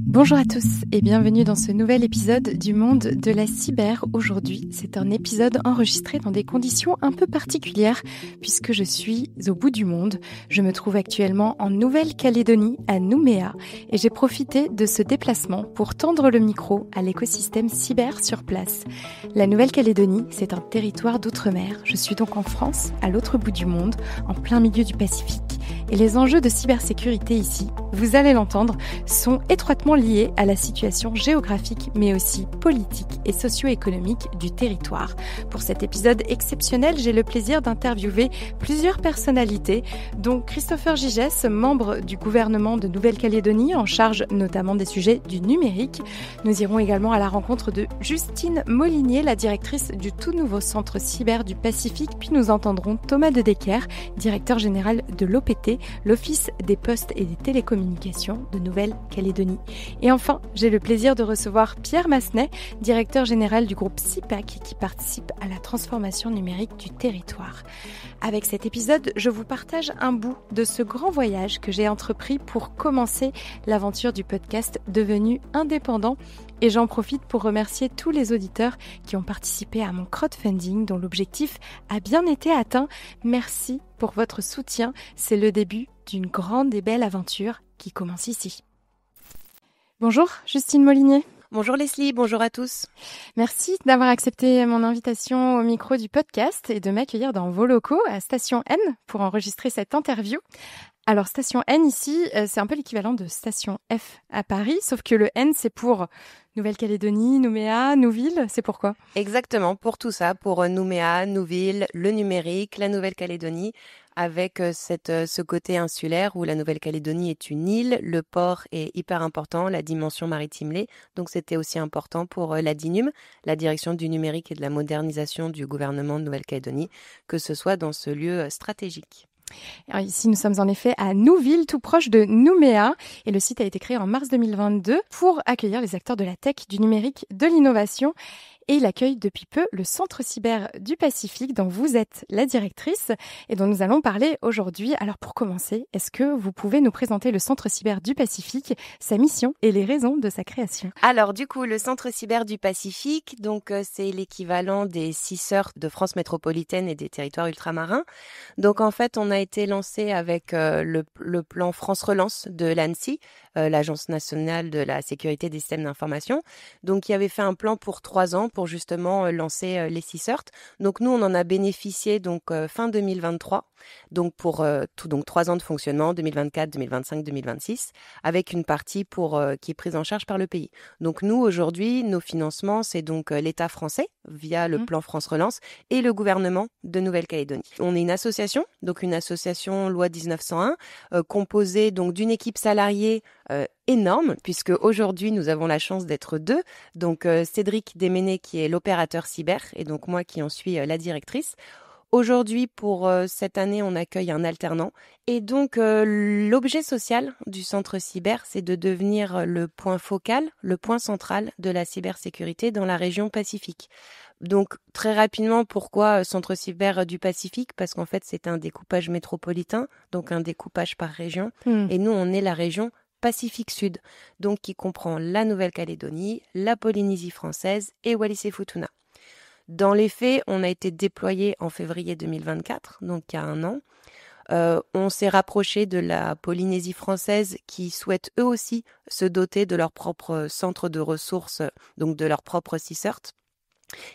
Bonjour à tous et bienvenue dans ce nouvel épisode du monde de la cyber. Aujourd'hui, c'est un épisode enregistré dans des conditions un peu particulières puisque je suis au bout du monde. Je me trouve actuellement en Nouvelle-Calédonie, à Nouméa, et j'ai profité de ce déplacement pour tendre le micro à l'écosystème cyber sur place. La Nouvelle-Calédonie, c'est un territoire d'outre-mer. Je suis donc en France, à l'autre bout du monde, en plein milieu du Pacifique. Et les enjeux de cybersécurité ici, vous allez l'entendre, sont étroitement liés à la situation géographique, mais aussi politique et socio-économique du territoire. Pour cet épisode exceptionnel, j'ai le plaisir d'interviewer plusieurs personnalités, dont Christopher Gigès, membre du gouvernement de Nouvelle-Calédonie, en charge notamment des sujets du numérique. Nous irons également à la rencontre de Justine Molinier, la directrice du tout nouveau centre cyber du Pacifique, puis nous entendrons Thomas De Decker, directeur général de l'OPT, l'Office des postes et des télécommunications de Nouvelle-Calédonie. Et enfin, j'ai le plaisir de recevoir Pierre Massenet, directeur général du groupe CIPAC, qui participe à la transformation numérique du territoire. Avec cet épisode, je vous partage un bout de ce grand voyage que j'ai entrepris pour commencer l'aventure du podcast devenu indépendant. Et j'en profite pour remercier tous les auditeurs qui ont participé à mon crowdfunding dont l'objectif a bien été atteint. Merci pour votre soutien. C'est le début d'une grande et belle aventure qui commence ici. Bonjour Justine Molinier. Bonjour Leslie, bonjour à tous. Merci d'avoir accepté mon invitation au micro du podcast et de m'accueillir dans vos locaux à Station N pour enregistrer cette interview. Alors, Station N ici, c'est un peu l'équivalent de Station F à Paris, sauf que le N, c'est pour Nouvelle-Calédonie, Nouméa, Nouville, c'est pourquoi ? Exactement, pour tout ça, pour Nouméa, Nouville, le numérique, la Nouvelle-Calédonie, avec ce côté insulaire où la Nouvelle-Calédonie est une île, le port est hyper important, la dimension maritime l'est, donc c'était aussi important pour la DINUM, la direction du numérique et de la modernisation du gouvernement de Nouvelle-Calédonie, que ce soit dans ce lieu stratégique. Alors ici, nous sommes en effet à Nouville, tout proche de Nouméa, et le site a été créé en mars 2022 pour accueillir les acteurs de la tech, du numérique, de l'innovation. Et il accueille depuis peu le Centre Cyber du Pacifique dont vous êtes la directrice et dont nous allons parler aujourd'hui. Alors pour commencer, est-ce que vous pouvez nous présenter le Centre Cyber du Pacifique, sa mission et les raisons de sa création ? Alors du coup, le Centre Cyber du Pacifique, donc c'est l'équivalent des CISER de France métropolitaine et des territoires ultramarins. Donc en fait, on a été lancé avec le plan France Relance de l'ANSSI, l'Agence nationale de la sécurité des systèmes d'information. Donc, il avait fait un plan pour 3 ans pour justement lancer les CISERT. Donc, nous, on en a bénéficié donc fin 2023. Donc, pour 3 ans de fonctionnement, 2024, 2025, 2026, avec une partie qui est prise en charge par le pays. Donc, nous, aujourd'hui, nos financements, c'est donc l'État français via le plan France Relance et le gouvernement de Nouvelle-Calédonie. On est une association, donc une association loi 1901, composée donc d'une équipe salariée énorme, puisque aujourd'hui nous avons la chance d'être 2. Donc Cédric Desménés qui est l'opérateur cyber et donc moi qui en suis la directrice. Aujourd'hui, pour cette année, on accueille un alternant. Et donc, l'objet social du centre cyber, c'est de devenir le point focal, le point central de la cybersécurité dans la région Pacifique. Donc, très rapidement, pourquoi centre cyber du Pacifique ? Parce qu'en fait, c'est un découpage métropolitain, donc un découpage par région. Et nous, on est la région Pacifique Sud, donc qui comprend la Nouvelle-Calédonie, la Polynésie française et Wallis-et-Futuna. Dans les faits, on a été déployé en février 2024, donc il y a 1 an. On s'est rapproché de la Polynésie française qui souhaite eux aussi se doter de leur propre centre de ressources, donc de leur propre CISERT.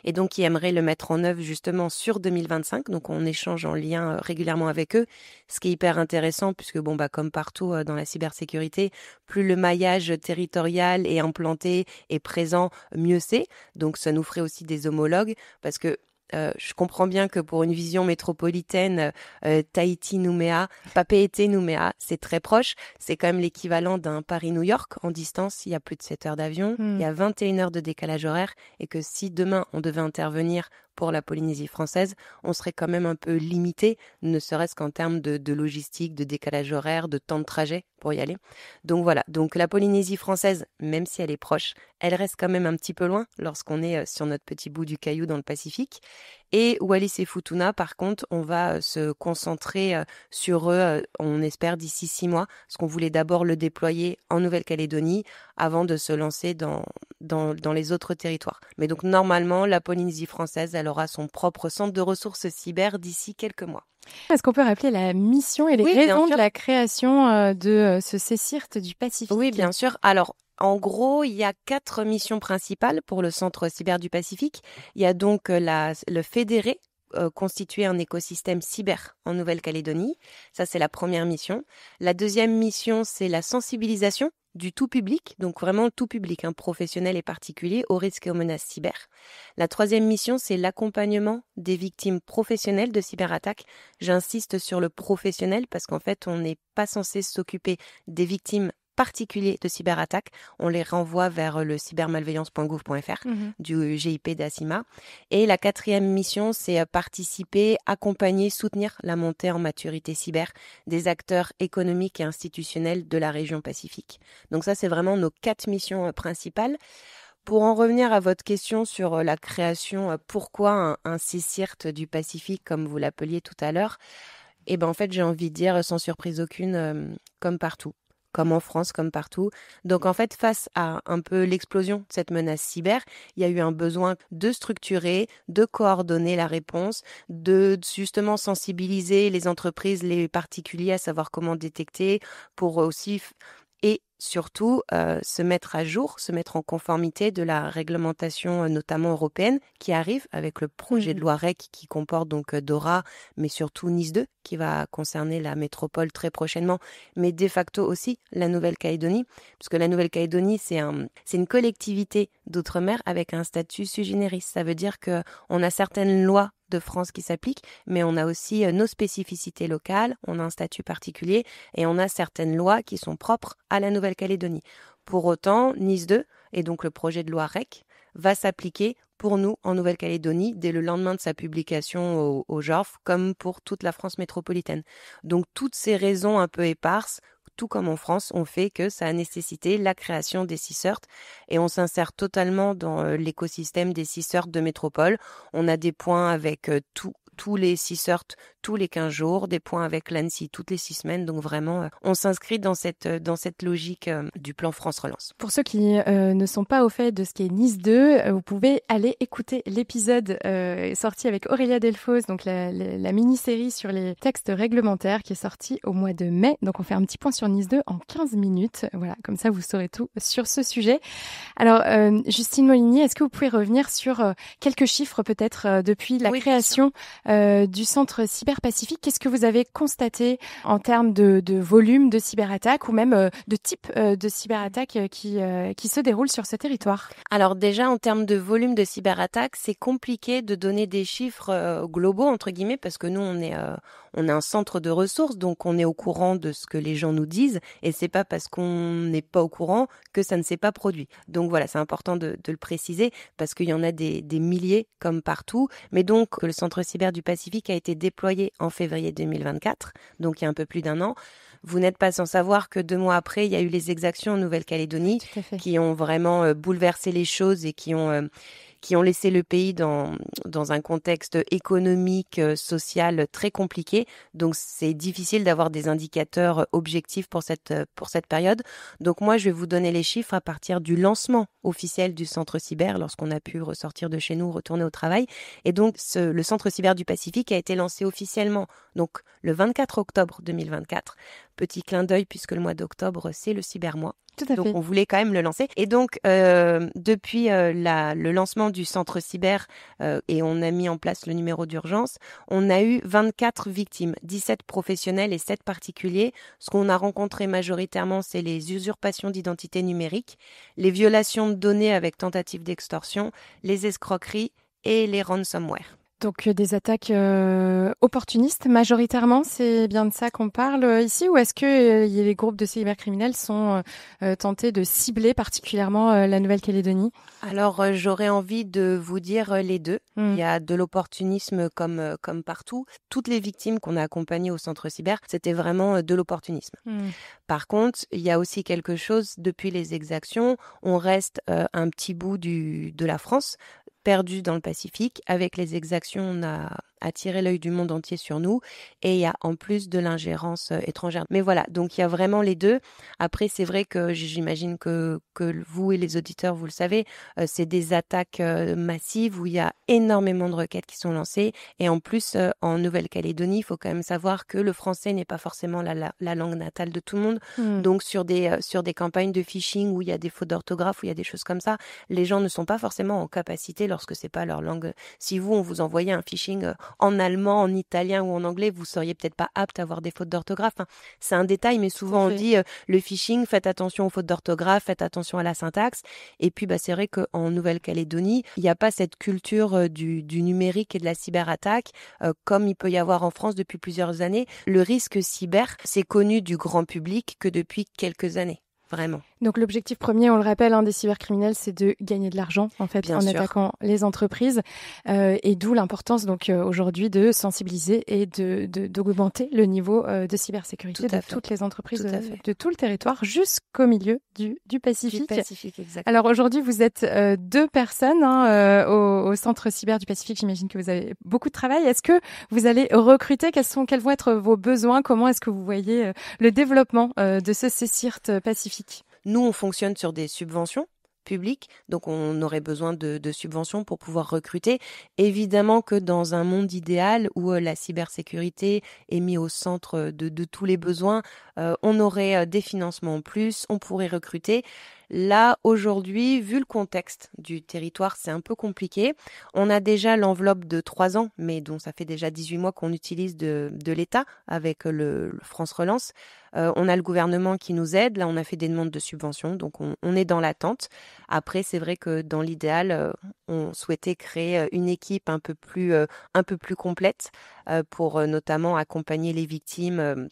Et donc qui aimeraient le mettre en œuvre justement sur 2025. Donc on échange en lien régulièrement avec eux, ce qui est hyper intéressant puisque comme partout dans la cybersécurité, plus le maillage territorial est implanté et présent, mieux c'est. Donc ça nous ferait aussi des homologues parce que je comprends bien que pour une vision métropolitaine, Tahiti-Nouméa, Papeete-Nouméa, c'est très proche. C'est quand même l'équivalent d'un Paris-New York en distance. Il y a plus de 7 heures d'avion, il y a 21 heures de décalage horaire et que si demain on devait intervenir pour la Polynésie française, on serait quand même un peu limité, ne serait-ce qu'en termes de logistique, de décalage horaire, de temps de trajet pour y aller. Donc voilà, donc la Polynésie française, même si elle est proche, elle reste quand même un petit peu loin lorsqu'on est sur notre petit bout du caillou dans le Pacifique. Et Wallis et Futuna, par contre, on va se concentrer sur eux, on espère, d'ici 6 mois, parce qu'on voulait d'abord le déployer en Nouvelle-Calédonie avant de se lancer dans les autres territoires. Mais donc, normalement, la Polynésie française, elle aura son propre centre de ressources cyber d'ici quelques mois. Est-ce qu'on peut rappeler la mission et les raisons de la création de ce CSIRT du Pacifique? Oui, bien sûr. Alors, en gros, il y a 4 missions principales pour le Centre cyber du Pacifique. Il y a donc le fédérer, constituer un écosystème cyber en Nouvelle-Calédonie. Ça, c'est la première mission. La deuxième mission, c'est la sensibilisation du tout public, donc vraiment le tout public, professionnel et particulier, aux risques et aux menaces cyber. La troisième mission, c'est l'accompagnement des victimes professionnelles de cyberattaques. J'insiste sur le professionnel parce qu'en fait, on n'est pas censé s'occuper des victimes particuliers de cyberattaques. On les renvoie vers le cybermalveillance.gouv.fr du GIP d'ACIMA. Et la quatrième mission, c'est participer, accompagner, soutenir la montée en maturité cyber des acteurs économiques et institutionnels de la région Pacifique. Donc ça, c'est vraiment nos 4 missions principales. Pour en revenir à votre question sur la création, pourquoi un CSIRT du Pacifique, comme vous l'appeliez tout à l'heure, en fait, j'ai envie de dire, sans surprise aucune, comme partout. Comme en France, comme partout. Donc en fait, face à un peu l'explosion de cette menace cyber, il y a eu un besoin de structurer, de coordonner la réponse, de justement sensibiliser les entreprises, les particuliers à savoir comment détecter, pour aussi et surtout se mettre à jour, se mettre en conformité de la réglementation notamment européenne qui arrive avec le projet de loi REC qui comporte donc DORA, mais surtout NIS2 qui va concerner la métropole très prochainement, mais de facto aussi la Nouvelle-Calédonie, puisque la Nouvelle-Calédonie c'est une collectivité d'outre-mer avec un statut sui generis. Ça veut dire qu'on a certaines lois de France qui s'appliquent, mais on a aussi nos spécificités locales, on a un statut particulier et on a certaines lois qui sont propres à la Nouvelle-Calédonie. Pour autant, NIS2, et donc le projet de loi REC, va s'appliquer pour nous en Nouvelle-Calédonie dès le lendemain de sa publication au JORF, comme pour toute la France métropolitaine. Donc toutes ces raisons un peu éparses, tout comme en France, ont fait que ça a nécessité la création des CSIRT et on s'insère totalement dans l'écosystème des CSIRT de métropole. On a des points avec tous les CSIRT tous les 15 jours, des points avec l'ANSSI toutes les 6 semaines. Donc vraiment, on s'inscrit dans cette logique du plan France Relance. Pour ceux qui ne sont pas au fait de ce qu'est NIS2, vous pouvez aller écouter l'épisode sorti avec Aurélia Delfos, donc la mini-série sur les textes réglementaires qui est sorti au mois de mai. Donc on fait un petit point sur NIS2 en 15 minutes. Voilà, comme ça vous saurez tout sur ce sujet. Alors Justine Molinier, est-ce que vous pouvez revenir sur quelques chiffres peut-être depuis la création du centre Cyber-Pacifique? Qu'est-ce que vous avez constaté en termes de volume de cyberattaques ou même de type de cyberattaques qui se déroulent sur ce territoire? Alors déjà, en termes de volume de cyberattaques, c'est compliqué de donner des chiffres globaux, entre guillemets, parce que nous, on est un centre de ressources, donc on est au courant de ce que les gens nous disent, et c'est pas parce qu'on n'est pas au courant que ça ne s'est pas produit. Donc voilà, c'est important de le préciser, parce qu'il y en a des milliers comme partout, mais donc le centre cyber du Pacifique a été déployé en février 2024, donc il y a un peu plus d'1 an. Vous n'êtes pas sans savoir que 2 mois après, il y a eu les exactions en Nouvelle-Calédonie qui ont vraiment bouleversé les choses et qui ont laissé le pays dans un contexte économique, social très compliqué. Donc, c'est difficile d'avoir des indicateurs objectifs pour cette période. Donc, moi, je vais vous donner les chiffres à partir du lancement officiel du centre cyber lorsqu'on a pu ressortir de chez nous, retourner au travail. Et donc, le centre cyber du Pacifique a été lancé officiellement donc le 24 octobre 2024. Petit clin d'œil puisque le mois d'octobre, c'est le cybermois. Donc, on voulait quand même le lancer. Et donc, depuis le lancement du centre cyber et on a mis en place le numéro d'urgence, on a eu 24 victimes, 17 professionnels et 7 particuliers. Ce qu'on a rencontré majoritairement, c'est les usurpations d'identité numérique, les violations de données avec tentative d'extorsion, les escroqueries et les ransomware. Donc des attaques opportunistes majoritairement, c'est bien de ça qu'on parle ici, ou est-ce que les groupes de cybercriminels sont tentés de cibler particulièrement la Nouvelle-Calédonie? Alors j'aurais envie de vous dire les deux. Il y a de l'opportunisme comme partout. Toutes les victimes qu'on a accompagnées au centre cyber, c'était vraiment de l'opportunisme. Par contre, il y a aussi quelque chose, depuis les exactions, on reste un petit bout de la France. perdu dans le Pacifique. Avec les exactions, on a attiré l'œil du monde entier sur nous et il y a en plus de l'ingérence étrangère. Mais voilà, donc il y a vraiment les deux. Après, c'est vrai que j'imagine que vous et les auditeurs, vous le savez, c'est des attaques massives où il y a énormément de requêtes qui sont lancées. Et en plus, en Nouvelle-Calédonie, il faut quand même savoir que le français n'est pas forcément la langue natale de tout le monde. Donc sur des campagnes de phishing où il y a des fautes d'orthographe, où il y a des choses comme ça, les gens ne sont pas forcément en capacité, lorsque c'est pas leur langue. Si vous, on vous envoyait un phishing en allemand, en italien ou en anglais, vous seriez peut-être pas apte à avoir des fautes d'orthographe. Hein. C'est un détail, mais souvent on dit le phishing, faites attention aux fautes d'orthographe, faites attention à la syntaxe. Et puis c'est vrai qu'en Nouvelle-Calédonie, il n'y a pas cette culture du numérique et de la cyberattaque comme il peut y avoir en France depuis plusieurs années. Le risque cyber, c'est connu du grand public que depuis quelques années. Vraiment. Donc l'objectif premier, on le rappelle, des cybercriminels, c'est de gagner de l'argent en fait en attaquant les entreprises, et d'où l'importance donc aujourd'hui de sensibiliser et d'augmenter le niveau de cybersécurité de toutes les entreprises de tout le territoire jusqu'au milieu du Pacifique. Du Pacifique, exactement. Alors aujourd'hui, vous êtes 2 personnes au Centre Cyber du Pacifique. J'imagine que vous avez beaucoup de travail. Est-ce que vous allez recruter ? Quels vont être vos besoins ? Comment est-ce que vous voyez le développement de ce CSIRT Pacifique ? Nous, on fonctionne sur des subventions publiques, donc on aurait besoin de subventions pour pouvoir recruter. Évidemment que dans un monde idéal où la cybersécurité est mise au centre de tous les besoins, on aurait des financements en plus, on pourrait recruter. Là, aujourd'hui, vu le contexte du territoire, c'est un peu compliqué. On a déjà l'enveloppe de 3 ans, mais dont ça fait déjà 18 mois qu'on utilise de l'État avec le France Relance. On a le gouvernement qui nous aide. Là, on a fait des demandes de subventions, donc on est dans l'attente. Après, c'est vrai que dans l'idéal, on souhaitait créer une équipe un peu plus complète pour notamment accompagner les victimes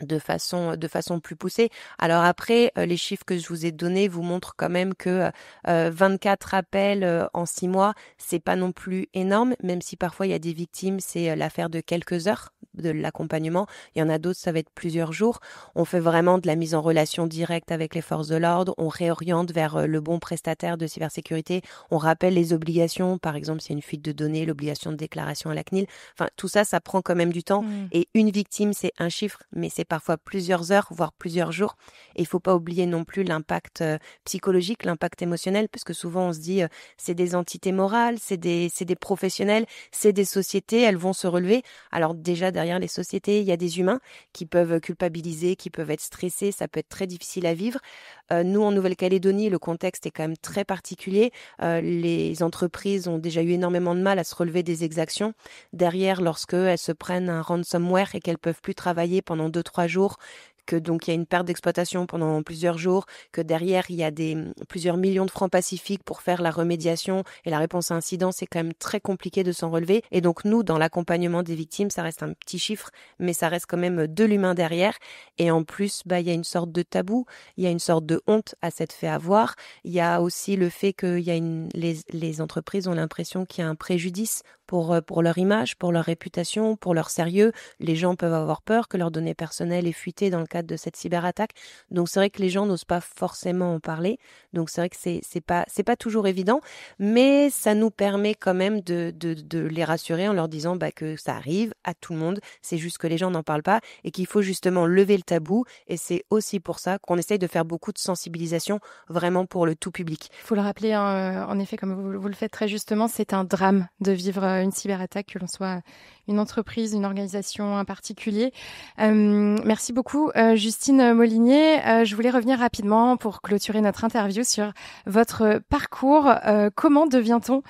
de façon plus poussée. Alors après, les chiffres que je vous ai donnés vous montrent quand même que 24 appels en 6 mois, c'est pas non plus énorme, même si parfois il y a des victimes, c'est l'affaire de quelques heures de l'accompagnement. Il y en a d'autres, ça va être plusieurs jours. On fait vraiment de la mise en relation directe avec les forces de l'ordre, on réoriente vers le bon prestataire de cybersécurité, on rappelle les obligations, par exemple s'il y a une fuite de données, l'obligation de déclaration à la CNIL. Enfin, tout ça, ça prend quand même du temps. Et une victime, c'est un chiffre, mais c'est parfois plusieurs heures, voire plusieurs jours. Et il faut pas oublier non plus l'impact psychologique, l'impact émotionnel, parce que souvent on se dit c'est des entités morales, c'est des professionnels, c'est des sociétés, elles vont se relever. Alors déjà derrière les sociétés, il y a des humains qui peuvent culpabiliser, qui peuvent être stressés, ça peut être très difficile à vivre. Nous, en Nouvelle-Calédonie, le contexte est quand même très particulier. Les entreprises ont déjà eu énormément de mal à se relever des exactions. Derrière, lorsque elles se prennent un ransomware et qu'elles peuvent plus travailler pendant 2-3 jours, que donc il y a une perte d'exploitation pendant plusieurs jours, que derrière il y a plusieurs millions de francs pacifiques pour faire la remédiation et la réponse à incident, c'est quand même très compliqué de s'en relever. Et donc nous, dans l'accompagnement des victimes, ça reste un petit chiffre, mais ça reste quand même de l'humain derrière. Et en plus, il y a une sorte de tabou, il y a une sorte de honte à s'être fait avoir. Il y a aussi le fait que les entreprises ont l'impression qu'il y a un préjudice pour leur image, pour leur réputation, pour leur sérieux. Les gens peuvent avoir peur que leurs données personnelles aient fuité dans le cadre de cette cyberattaque. Donc c'est vrai que les gens n'osent pas forcément en parler. Donc c'est vrai que c'est pas toujours évident, mais ça nous permet quand même de les rassurer en leur disant que ça arrive à tout le monde. C'est juste que les gens n'en parlent pas et qu'il faut justement lever le tabou. Et c'est aussi pour ça qu'on essaye de faire beaucoup de sensibilisation vraiment pour le tout public. Il faut le rappeler, en effet, comme vous le faites très justement, c'est un drame de vivre une cyberattaque, que l'on soit une entreprise, une organisation, un particulier. Merci beaucoup, Justine Molinier. Je voulais revenir rapidement pour clôturer notre interview sur votre parcours. Comment devient-on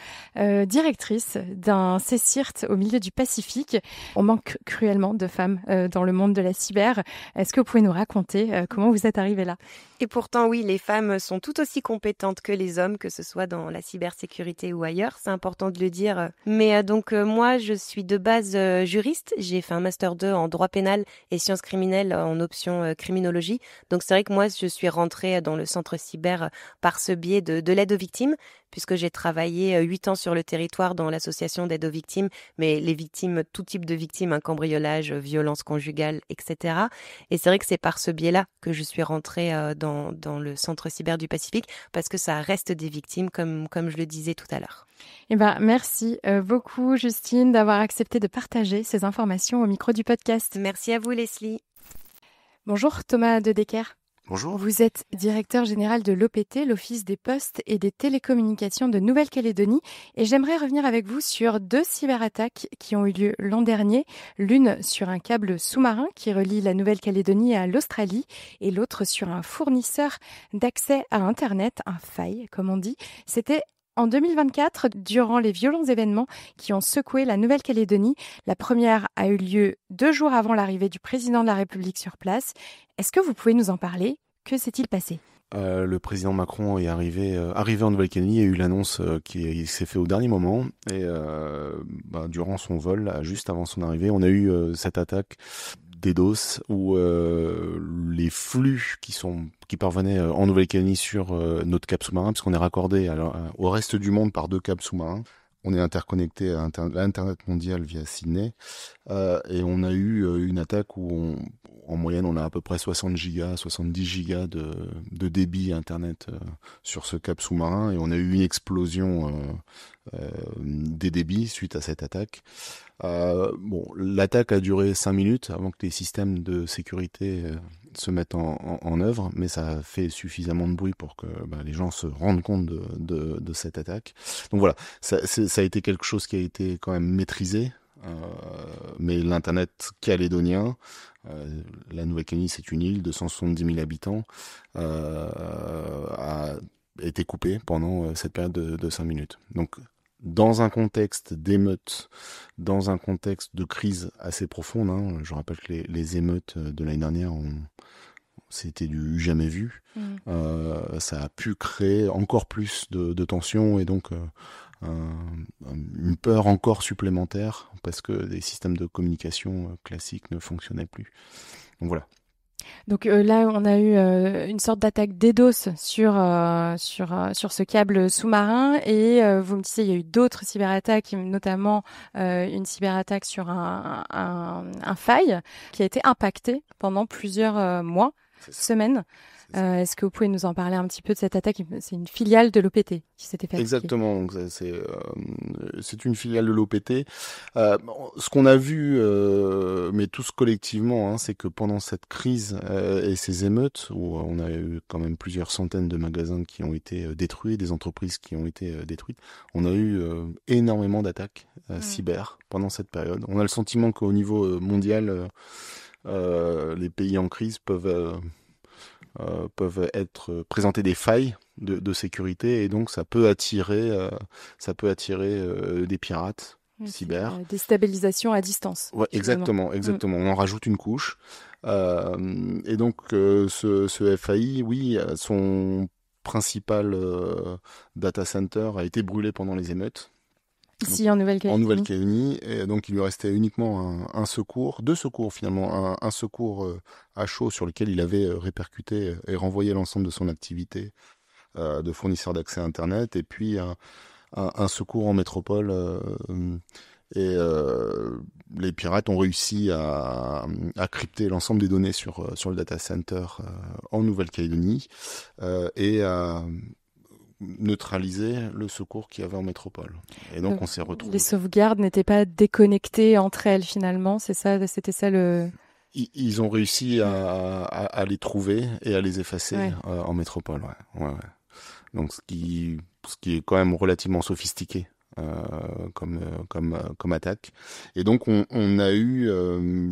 directrice d'un CSIRT au milieu du Pacifique ? On manque cruellement de femmes dans le monde de la cyber. Est-ce que vous pouvez nous raconter comment vous êtes arrivée là ? Et pourtant, oui, les femmes sont tout aussi compétentes que les hommes, que ce soit dans la cybersécurité ou ailleurs. C'est important de le dire. Mais donc, moi, je suis de base juriste. J'ai fait un master 2 en droit pénal et sciences criminelles en option criminologie. Donc, c'est vrai que moi, je suis rentrée dans le centre cyber par ce biais de l'aide aux victimes, puisque j'ai travaillé 8 ans sur le territoire dans l'association d'aide aux victimes, mais les victimes, tout type de victimes, hein, cambriolage, violence conjugale, etc. Et c'est vrai que c'est par ce biais-là que je suis rentrée dans le Centre Cyber du Pacifique, parce que ça reste des victimes, comme je le disais tout à l'heure. Eh ben, merci beaucoup, Justine, d'avoir accepté de partager ces informations au micro du podcast. Merci à vous, Leslie. Bonjour, Thomas de Decker. Bonjour. Vous êtes directeur général de l'OPT, l'Office des Postes et des Télécommunications de Nouvelle-Calédonie. Et j'aimerais revenir avec vous sur 2 cyberattaques qui ont eu lieu l'an dernier. L'une sur un câble sous-marin qui relie la Nouvelle-Calédonie à l'Australie et l'autre sur un fournisseur d'accès à Internet, un faille, comme on dit. C'était en 2024, durant les violents événements qui ont secoué la Nouvelle-Calédonie. La première a eu lieu 2 jours avant l'arrivée du président de la République sur place. Est-ce que vous pouvez nous en parler ? Que s'est-il passé ? Le président Macron est arrivé en Nouvelle-Calédonie. Il y a eu l'annonce qui s'est fait au dernier moment. Et durant son vol, là, juste avant son arrivée, on a eu cette attaque DDoS où les flux qui parvenaient en Nouvelle-Calédonie sur notre câble sous-marin, puisqu'on est raccordé au reste du monde par 2 câbles sous-marins. On est interconnecté à l'Internet mondial via Sydney. Et on a eu une attaque où en moyenne, on a à peu près 60 gigas, 70 gigas de débit Internet sur ce câble sous-marin. Et on a eu une explosion des débits suite à cette attaque. L'attaque a duré 5 minutes avant que les systèmes de sécurité se mettent en œuvre, mais ça a fait suffisamment de bruit pour que les gens se rendent compte de cette attaque. Donc voilà, ça a été quelque chose qui a été quand même maîtrisé, mais l'Internet calédonien, la Nouvelle-Calédonie c'est une île de 170 000 habitants, a été coupé pendant cette période de 5 minutes. Donc dans un contexte d'émeutes, dans un contexte de crise assez profonde, hein, je rappelle que les émeutes de l'année dernière, c'était du jamais vu. Ça a pu créer encore plus de tensions et donc une peur encore supplémentaire parce que les systèmes de communication classiques ne fonctionnaient plus. Donc voilà. Donc là, on a eu une sorte d'attaque DDoS sur ce câble sous-marin et vous me disiez il y a eu d'autres cyberattaques, notamment une cyberattaque sur un faille qui a été impacté pendant plusieurs mois, semaines. Est-ce que vous pouvez nous en parler un petit peu de cette attaque ? C'est une filiale de l'OPT qui s'était fait. Exactement, donc c'est une filiale de l'OPT. Ce qu'on a vu, mais tous collectivement, hein, c'est que pendant cette crise et ces émeutes, où on a eu quand même plusieurs centaines de magasins qui ont été détruits, des entreprises qui ont été détruites, on a eu énormément d'attaques cyber pendant cette période. On a le sentiment qu'au niveau mondial, les pays en crise peuvent être présenter des failles de sécurité et donc ça peut attirer des pirates cyber. Déstabilisation à distance. Ouais, exactement. On en rajoute une couche. Et donc ce FAI, oui, son principal data center a été brûlé pendant les émeutes. Ici en Nouvelle-Calédonie. Et donc il lui restait uniquement deux secours finalement, un secours à chaud sur lequel il avait répercuté et renvoyé l'ensemble de son activité de fournisseur d'accès à Internet, et puis un secours en métropole. Et les pirates ont réussi à crypter l'ensemble des données sur le data center en Nouvelle-Calédonie et à neutraliser le secours qu'il y avait en métropole. Et donc on s'est retrouvés. Les sauvegardes n'étaient pas déconnectées entre elles finalement, c'était ça le... Ils ont réussi à les trouver et à les effacer en métropole. Ouais. Donc ce qui est quand même relativement sophistiqué comme attaque. Et donc on a eu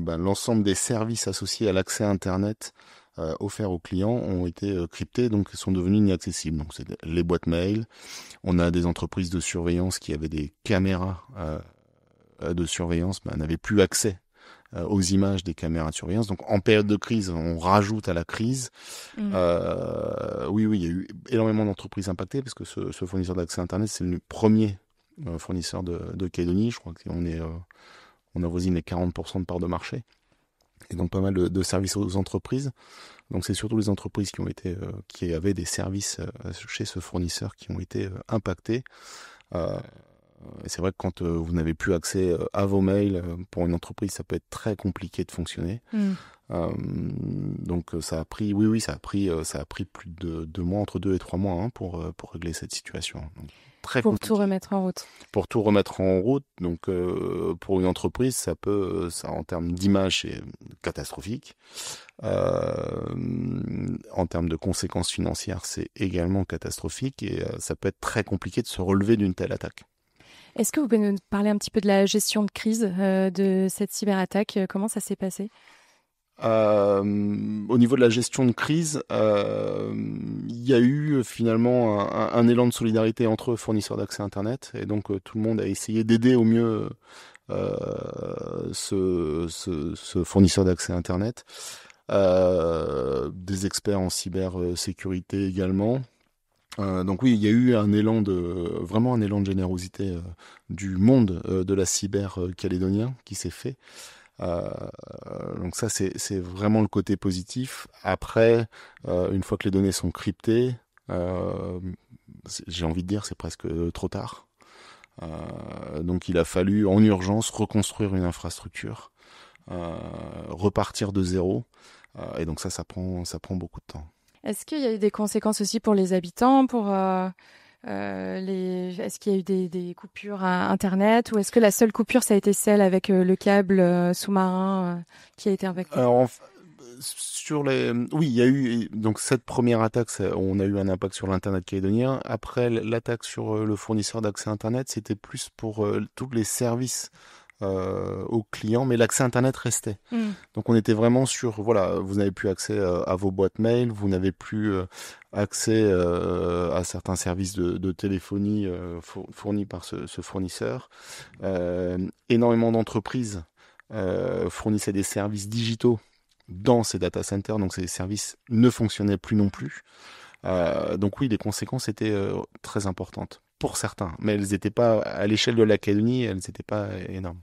l'ensemble des services associés à l'accès à Internet offerts aux clients ont été cryptés, donc sont devenus inaccessibles. Donc c'est les boîtes mail. On a des entreprises de surveillance qui avaient des caméras de surveillance, n'avaient plus accès aux images des caméras de surveillance. Donc en période de crise, on rajoute à la crise. Oui, il y a eu énormément d'entreprises impactées parce que ce fournisseur d'accès Internet, c'est le premier fournisseur de Calédonie. Je crois qu'on avoisine les 40% de part de marché. et donc pas mal de services aux entreprises. Donc c'est surtout les entreprises qui avaient des services chez ce fournisseur qui ont été impactés. Et c'est vrai que quand vous n'avez plus accès à vos mails, pour une entreprise, ça peut être très compliqué de fonctionner. Donc ça a pris plus de 2 mois, entre 2 et 3 mois, pour régler cette situation. Donc, très Pour compliqué. tout remettre en route. Pour tout remettre en route, donc pour une entreprise, ça en termes d'image, c'est catastrophique. En termes de conséquences financières, c'est également catastrophique et ça peut être très compliqué de se relever d'une telle attaque. Est-ce que vous pouvez nous parler un petit peu de la gestion de crise de cette cyberattaque? Comment ça s'est passé? Au niveau de la gestion de crise, il y a eu finalement un élan de solidarité entre fournisseurs d'accès Internet, et donc tout le monde a essayé d'aider au mieux ce fournisseur d'accès Internet. Des experts en cybersécurité également. Donc oui, il y a eu vraiment un élan de générosité du monde de la cyber calédonien qui s'est fait. Donc ça, c'est vraiment le côté positif. Après, une fois que les données sont cryptées, j'ai envie de dire, c'est presque trop tard. Donc il a fallu en urgence reconstruire une infrastructure, repartir de zéro. Et donc ça prend beaucoup de temps. Est-ce qu'il y a eu des conséquences aussi pour les habitants, est-ce qu'il y a eu des coupures à Internet, ou est-ce que la seule coupure, ça a été celle avec le câble sous-marin qui a été impacté? Alors, oui, il y a eu donc cette première attaque, on a eu un impact sur l'Internet calédonien. Après, l'attaque sur le fournisseur d'accès Internet, c'était plus pour tous les services aux clients, mais l'accès Internet restait. Donc on était vraiment sur, voilà, vous n'avez plus accès à vos boîtes mail, vous n'avez plus accès à certains services de téléphonie fournis par ce fournisseur. Énormément d'entreprises fournissaient des services digitaux dans ces data centers, donc ces services ne fonctionnaient plus non plus. Donc oui, les conséquences étaient très importantes pour certains, mais elles n'étaient pas à l'échelle de la Calédonie, elles n'étaient pas énormes.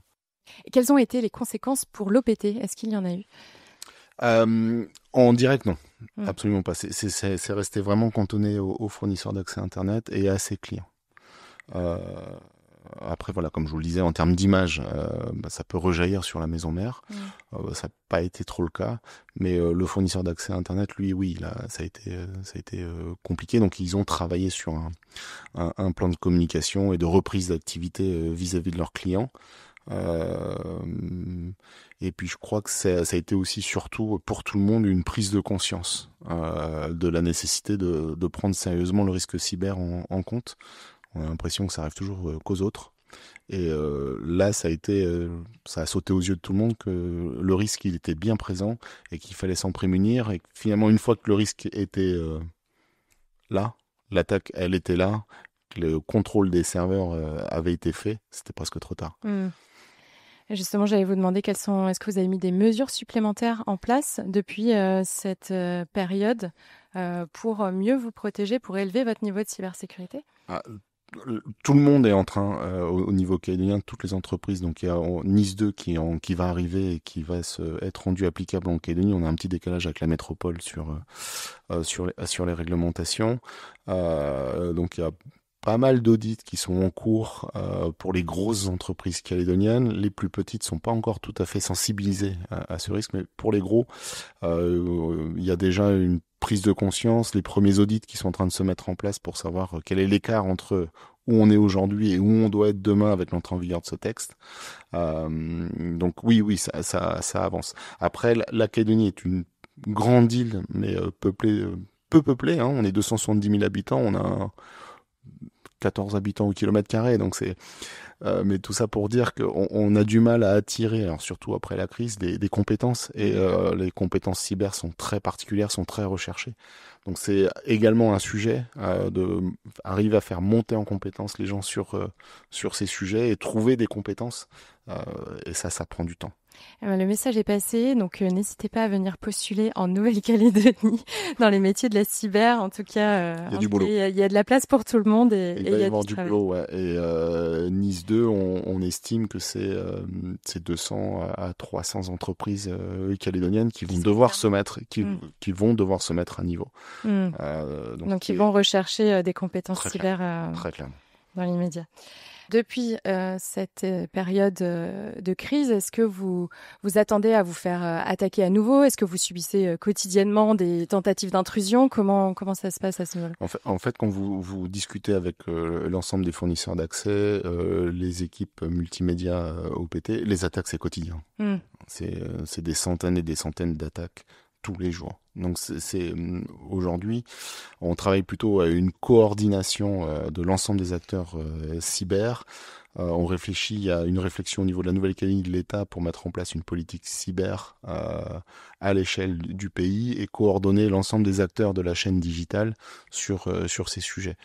Et quelles ont été les conséquences pour l'OPT? Est-ce qu'il y en a eu? En direct, non, absolument pas. C'est resté vraiment cantonné aux fournisseurs d'accès Internet et à ses clients. Après, voilà, comme je vous le disais, en termes d'image, ça peut rejaillir sur la maison mère. Ça n'a pas été trop le cas, mais le fournisseur d'accès Internet, lui, oui, là, ça a été compliqué. Donc, ils ont travaillé sur un plan de communication et de reprise d'activité vis-à-vis de leurs clients. Et puis je crois que ça a été aussi surtout pour tout le monde une prise de conscience de la nécessité de prendre sérieusement le risque cyber en compte. On a l'impression que ça arrive toujours qu'aux autres. Et là, ça a sauté aux yeux de tout le monde que le risque, il était bien présent et qu'il fallait s'en prémunir. Et finalement, une fois que le risque était là, l'attaque, elle était là, que le contrôle des serveurs avait été fait, c'était presque trop tard. Justement, j'allais vous demander est-ce que vous avez mis des mesures supplémentaires en place depuis cette période pour mieux vous protéger, pour élever votre niveau de cybersécurité? Tout le monde est en train, au niveau calédonien, toutes les entreprises, donc il y a NIS 2 qui va arriver et qui va être rendu applicable en Calédonie. On a un petit décalage avec la métropole sur les réglementations. Donc il y a pas mal d'audits qui sont en cours pour les grosses entreprises calédoniennes. Les plus petites sont pas encore tout à fait sensibilisées à ce risque, mais pour les gros, il y a déjà une prise de conscience, les premiers audits qui sont en train de se mettre en place pour savoir quel est l'écart entre où on est aujourd'hui et où on doit être demain avec l'entrée en vigueur de ce texte. Donc oui, ça avance. Après, la Calédonie est une grande île, mais peu peuplée. Hein. On est 270 000 habitants, on a 14 habitants au kilomètre carré, donc mais tout ça pour dire qu'on a du mal à attirer, alors surtout après la crise, des compétences, et les compétences cyber sont très particulières, sont très recherchées. Donc c'est également un sujet arriver à faire monter en compétences les gens sur ces sujets et trouver des compétences, et ça prend du temps. Le message est passé, donc n'hésitez pas à venir postuler en Nouvelle-Calédonie dans les métiers de la cyber. En tout cas, il y a du boulot. Il y a de la place pour tout le monde et Il il va y y a avoir du du travail. boulot, ouais. Et Nice 2, on estime que c'est 200 à 300 entreprises calédoniennes qui vont devoir se mettre, qui vont devoir se mettre à niveau. Donc ils vont rechercher des compétences très cyber très clairement. Dans l'immédiat. Depuis cette période de crise, est-ce que vous attendez à vous faire attaquer à nouveau? Est-ce que vous subissez quotidiennement des tentatives d'intrusion? Comment ça se passe à ce niveau-là? En fait, quand vous discutez avec l'ensemble des fournisseurs d'accès, les équipes multimédia OPT, les attaques, c'est quotidien. C'est des centaines et des centaines d'attaques tous les jours. Donc aujourd'hui, on travaille plutôt à une coordination de l'ensemble des acteurs cyber. On réfléchit, il y a une réflexion au niveau de la Nouvelle-Calédonie de l'État pour mettre en place une politique cyber à l'échelle du pays et coordonner l'ensemble des acteurs de la chaîne digitale sur ces sujets.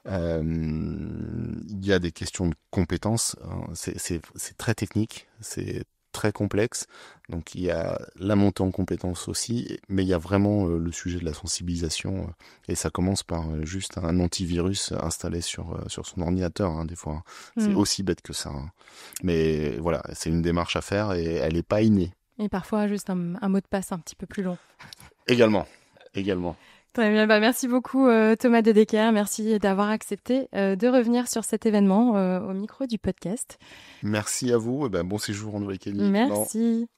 Il y a des questions de compétences, c'est très technique, c'est très complexe, donc il y a la montée en compétences aussi, mais il y a vraiment le sujet de la sensibilisation, et ça commence par juste un antivirus installé sur son ordinateur, des fois. C'est aussi bête que ça. Mais voilà, c'est une démarche à faire et elle n'est pas innée. Et parfois juste un mot de passe un petit peu plus long. Également. Très bien, merci beaucoup Thomas Dedecker, merci d'avoir accepté de revenir sur cet événement au micro du podcast. Merci à vous, et bon séjour en Nouvelle-Calédonie. Merci.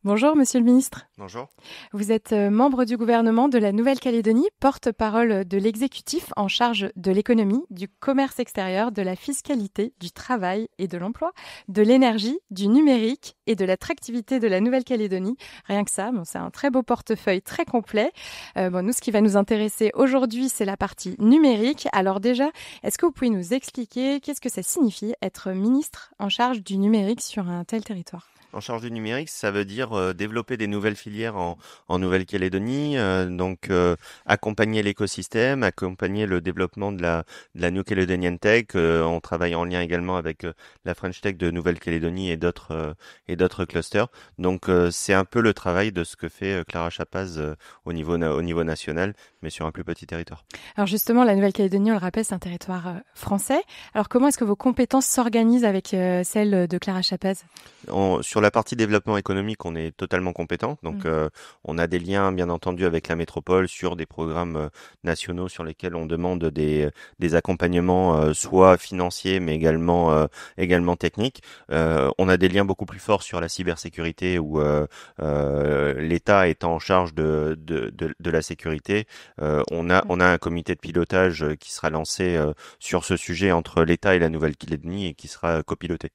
Bonjour Monsieur le Ministre. Bonjour. Vous êtes membre du gouvernement de la Nouvelle-Calédonie, porte-parole de l'exécutif en charge de l'économie, du commerce extérieur, de la fiscalité, du travail et de l'emploi, de l'énergie, du numérique et de l'attractivité de la Nouvelle-Calédonie. Rien que ça, c'est un très beau portefeuille très complet. Nous, ce qui va nous intéresser aujourd'hui, c'est la partie numérique. Alors déjà, est-ce que vous pouvez nous expliquer qu'est-ce que ça signifie être ministre en charge du numérique sur un tel territoire ? En charge du numérique, ça veut dire développer des nouvelles filières en Nouvelle-Calédonie, donc accompagner l'écosystème, accompagner le développement de la New Caledonian Tech. On travaille en lien également avec la French Tech de Nouvelle-Calédonie et d'autres clusters. Donc c'est un peu le travail de ce que fait Clara Chapaz au niveau national, mais sur un plus petit territoire. Alors justement, la Nouvelle-Calédonie, on le rappelle, c'est un territoire français. Alors comment est-ce que vos compétences s'organisent avec celles de Clara Chapaz ? Sur la partie développement économique, on est totalement compétent. Donc, on a des liens, bien entendu, avec la métropole sur des programmes nationaux sur lesquels on demande des accompagnements, soit financiers, mais également techniques. On a des liens beaucoup plus forts sur la cybersécurité où l'État est en charge de la sécurité. On a un comité de pilotage qui sera lancé sur ce sujet entre l'État et la Nouvelle-Calédonie et qui sera copiloté.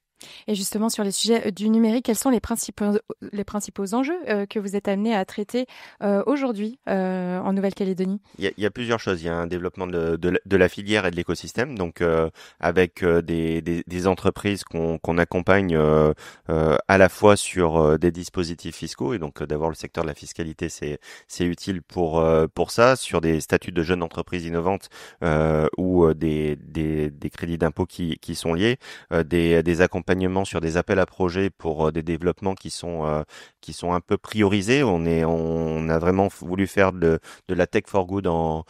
Et justement, sur les sujets du numérique, quels sont les principaux enjeux que vous êtes amenés à traiter aujourd'hui en Nouvelle-Calédonie ? Il y a plusieurs choses. Il y a un développement de la filière et de l'écosystème, donc avec des entreprises qu'on accompagne à la fois sur des dispositifs fiscaux, et donc d'avoir le secteur de la fiscalité, c'est utile pour ça, sur des statuts de jeunes entreprises innovantes ou des crédits d'impôt qui sont liés, des accompagnements sur des appels à projets pour des développements qui sont un peu priorisés. On a vraiment voulu faire de la tech for good en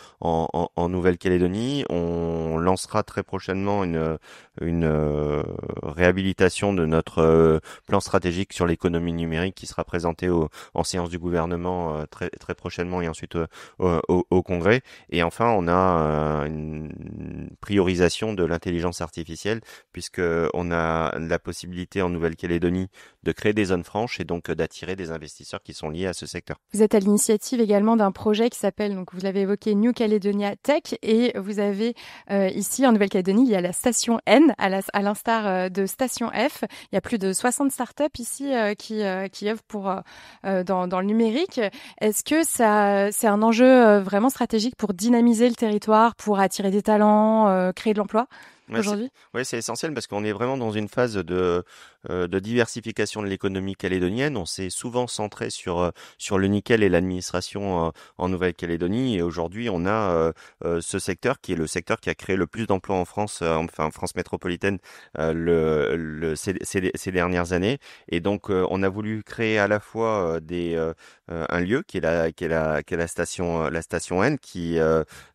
Nouvelle-Calédonie. On lancera très prochainement une réhabilitation de notre plan stratégique sur l'économie numérique qui sera présenté en séance du gouvernement très très prochainement et ensuite au Congrès. Et enfin, on a une priorisation de l'intelligence artificielle puisque on a la possibilité en Nouvelle-Calédonie de créer des zones franches et donc d'attirer des investisseurs qui sont liés à ce secteur. Vous êtes à l'initiative également d'un projet qui s'appelle, donc vous l'avez évoqué, New Caledonia Tech, et vous avez ici en Nouvelle-Calédonie, il y a la station N, à l'instar de station F. Il y a plus de 60 startups ici qui œuvrent dans le numérique. Est-ce que c'est un enjeu vraiment stratégique pour dynamiser le territoire, pour attirer des talents, créer de l'emploi ? Aujourd'hui ? Ouais, c'est essentiel parce qu'on est vraiment dans une phase de de diversification de l'économie calédonienne. On s'est souvent centré sur le nickel et l'administration en Nouvelle-Calédonie. Et aujourd'hui, on a ce secteur qui est le secteur qui a créé le plus d'emplois en France, enfin en France métropolitaine, ces dernières années. Et donc, on a voulu créer à la fois un lieu qui est la station N, qui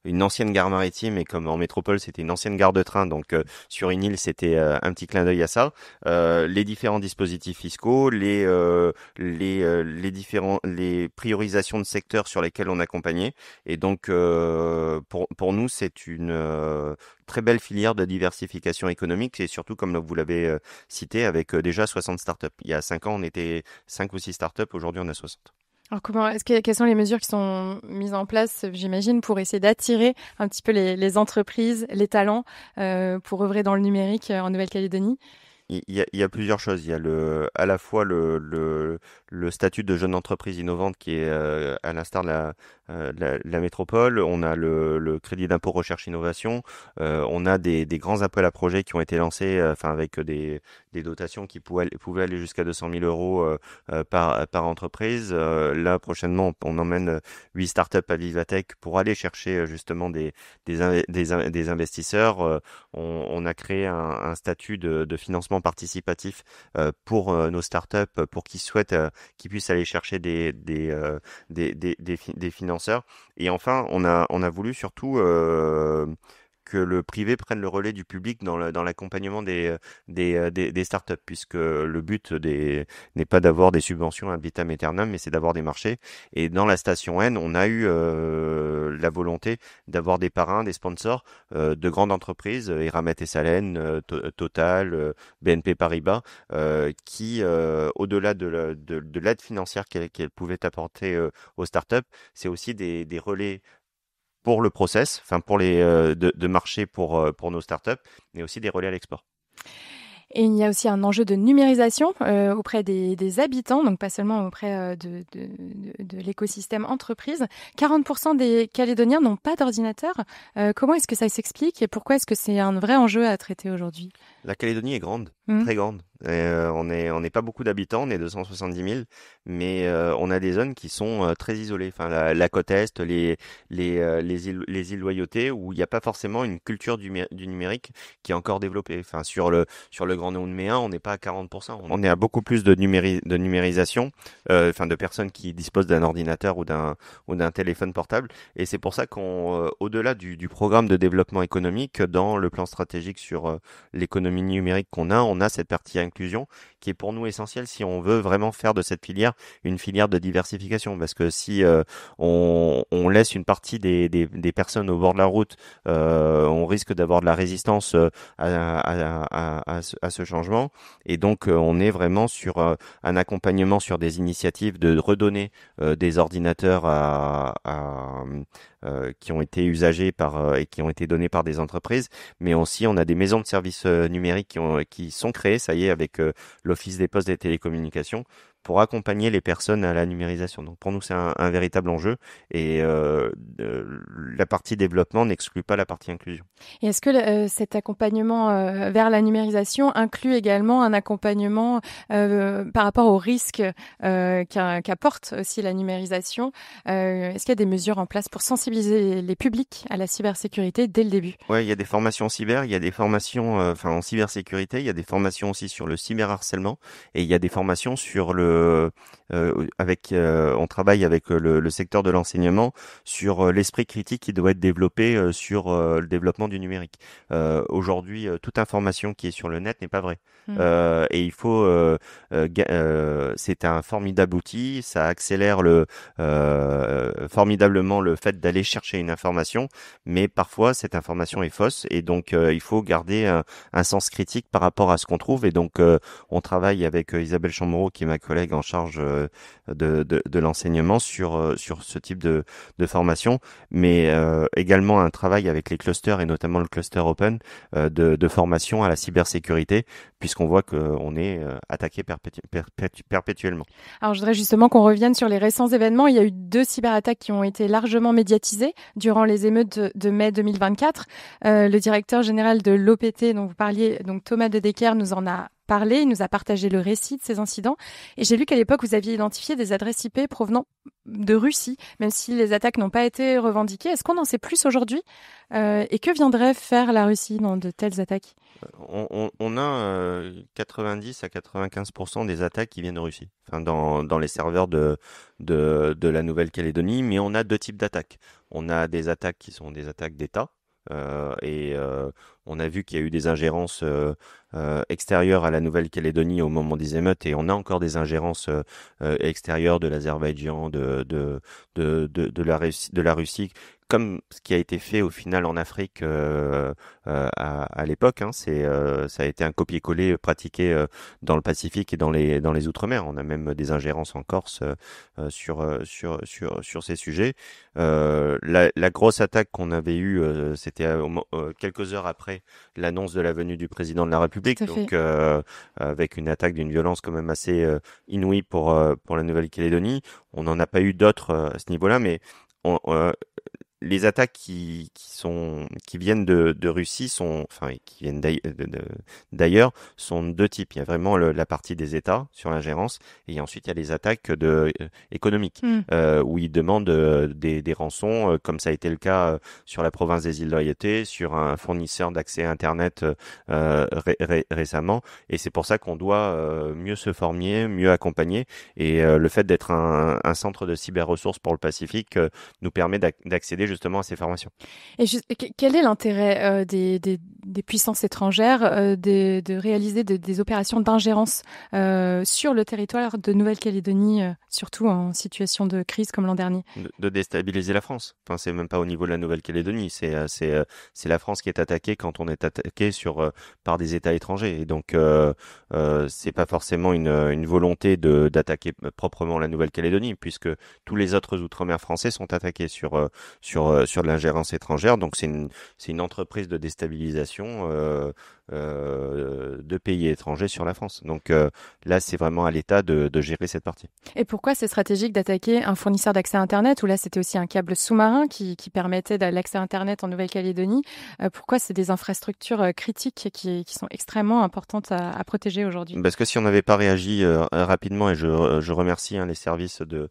une ancienne gare maritime, et comme en métropole c'était une ancienne gare de train, donc sur une île c'était un petit clin d'œil à ça. Les différents dispositifs fiscaux, les priorisations de secteurs sur lesquels on accompagnait, et donc pour nous c'est une très belle filière de diversification économique, et surtout comme vous l'avez cité, avec déjà 60 startups. Il y a 5 ans on était 5 ou 6 startups, aujourd'hui on a 60. Alors quelles sont les mesures qui sont mises en place, j'imagine, pour essayer d'attirer un petit peu les entreprises, les talents pour œuvrer dans le numérique en Nouvelle-Calédonie? Il y a plusieurs choses. Il y a à la fois le statut de jeune entreprise innovante qui est à l'instar de la métropole. On a le crédit d'impôt recherche innovation. On a des grands appels à projets qui ont été lancés, avec des dotations qui pouvaient aller jusqu'à 200 000 euros par entreprise. Là, prochainement, on emmène 8 startups à Vivatech pour aller chercher justement des investisseurs. On a créé un statut de financement participatif pour nos startups, pour qu'ils puissent aller chercher des financeurs. Et enfin, on a voulu surtout que le privé prenne le relais du public dans l'accompagnement des startups, puisque le but n'est pas d'avoir des subventions ad vitam aeternam, mais c'est d'avoir des marchés. Et dans la station N, on a eu la volonté d'avoir des parrains, des sponsors de grandes entreprises, Eramet et Salen, Total, BNP Paribas, qui, au-delà de l'aide financière qu'elle pouvait apporter aux startups, c'est aussi des relais pour le process, pour de marché pour nos startups, mais aussi des relais à l'export. Et il y a aussi un enjeu de numérisation auprès des habitants, donc pas seulement auprès de l'écosystème entreprise. 40% des Calédoniens n'ont pas d'ordinateur. Comment est-ce que ça s'explique et pourquoi est-ce que c'est un vrai enjeu à traiter aujourd'hui? La Calédonie est grande, très grande. On n'est pas beaucoup d'habitants, on est 270 000, mais on a des zones qui sont très isolées. La côte est, les îles Loyauté, où il n'y a pas forcément une culture du numérique qui est encore développée. Sur le Grand Nouméa, on n'est pas à 40%. On est à beaucoup plus de numérisation, de personnes qui disposent d'un ordinateur ou d'un téléphone portable. Et c'est pour ça au-delà du programme de développement économique, dans le plan stratégique sur l'économie numérique on a cette partie inclusion qui est pour nous essentielle si on veut vraiment faire de cette filière une filière de diversification, parce que si on laisse une partie des personnes au bord de la route, on risque d'avoir de la résistance à ce changement, et donc on est vraiment sur un accompagnement sur des initiatives de redonner des ordinateurs qui ont été usagés et qui ont été donnés par des entreprises, mais aussi on a des maisons de services numériques qui sont créées, ça y est, avec l'Office des postes et des télécommunications, pour accompagner les personnes à la numérisation. Donc pour nous, c'est un véritable enjeu, et la partie développement n'exclut pas la partie inclusion. Et est-ce que cet accompagnement vers la numérisation inclut également un accompagnement par rapport aux risques qu'apporte aussi la numérisation? Est-ce qu'il y a des mesures en place pour sensibiliser les publics à la cybersécurité dès le début? Ouais, il y a des formations cyber, il y a des formations en cybersécurité, il y a des formations aussi sur le cyberharcèlement, et il y a des formations sur on travaille avec le secteur de l'enseignement sur l'esprit critique qui doit être développé sur le développement du numérique. Aujourd'hui, toute information qui est sur le net n'est pas vraie. Et il faut c'est un formidable outil, ça accélère formidablement le fait d'aller chercher une information, mais parfois cette information est fausse, et donc il faut garder un sens critique par rapport à ce qu'on trouve. Et donc on travaille avec Isabelle Chamorro, qui est ma collègue en charge de l'enseignement sur ce type de formation, mais également un travail avec les clusters, et notamment le cluster open de formation à la cybersécurité, puisqu'on voit qu'on est attaqué perpétuellement. Alors je voudrais justement qu'on revienne sur les récents événements. Il y a eu 2 cyberattaques qui ont été largement médiatisées durant les émeutes de mai 2024. Le directeur général de l'OPT dont vous parliez, donc Thomas De Decker, nous en a parlé, il nous a partagé le récit de ces incidents. Et j'ai lu qu'à l'époque, vous aviez identifié des adresses IP provenant de Russie, même si les attaques n'ont pas été revendiquées. Est-ce qu'on en sait plus aujourd'hui et que viendrait faire la Russie dans de telles attaques? On a 90 à 95% des attaques qui viennent de Russie, enfin dans les serveurs de la Nouvelle-Calédonie, mais on a deux types d'attaques. On a des attaques qui sont des attaques d'État. On a vu qu'il y a eu des ingérences extérieures à la Nouvelle-Calédonie au moment des émeutes, et on a encore des ingérences extérieures de l'Azerbaïdjan, de la Russie, comme ce qui a été fait au final en Afrique à l'époque. Ça a été un copier-coller pratiqué dans le Pacifique et dans les Outre-mer. On a même des ingérences en Corse sur ces sujets. La grosse attaque qu'on avait eue, c'était quelques heures après l'annonce de la venue du président de la République, donc avec une attaque d'une violence quand même assez inouïe pour la Nouvelle-Calédonie. On n'en a pas eu d'autres à ce niveau-là, mais les attaques qui viennent de Russie qui viennent d'ailleurs sont de deux types. Il y a vraiment la partie des États sur l'ingérence, et ensuite il y a les attaques économiques où ils demandent des rançons, comme ça a été le cas sur la province des îles Loyauté, sur un fournisseur d'accès à Internet récemment. Et c'est pour ça qu'on doit mieux se former, mieux accompagner. Et le fait d'être un centre de cyber-ressources pour le Pacifique nous permet d'accéder justement à ces formations. Et quel est l'intérêt des puissances étrangères de réaliser des opérations d'ingérence sur le territoire de Nouvelle-Calédonie, surtout en situation de crise comme l'an dernier? De déstabiliser la France. Enfin, c'est même pas au niveau de la Nouvelle-Calédonie, c'est la France qui est attaquée quand on est attaqué par des États étrangers. Et donc c'est pas forcément une volonté d'attaquer proprement la Nouvelle-Calédonie, puisque tous les autres outre-mer français sont attaqués sur de l'ingérence étrangère. Donc c'est une entreprise de déstabilisation de pays étrangers sur la France. Donc là, c'est vraiment à l'État de gérer cette partie. Et pourquoi c'est stratégique d'attaquer un fournisseur d'accès à Internet, où là c'était aussi un câble sous-marin qui permettait l'accès à Internet en Nouvelle-Calédonie? Pourquoi c'est des infrastructures critiques qui sont extrêmement importantes à protéger aujourd'hui? Parce que si on n'avait pas réagi rapidement, et je remercie les services de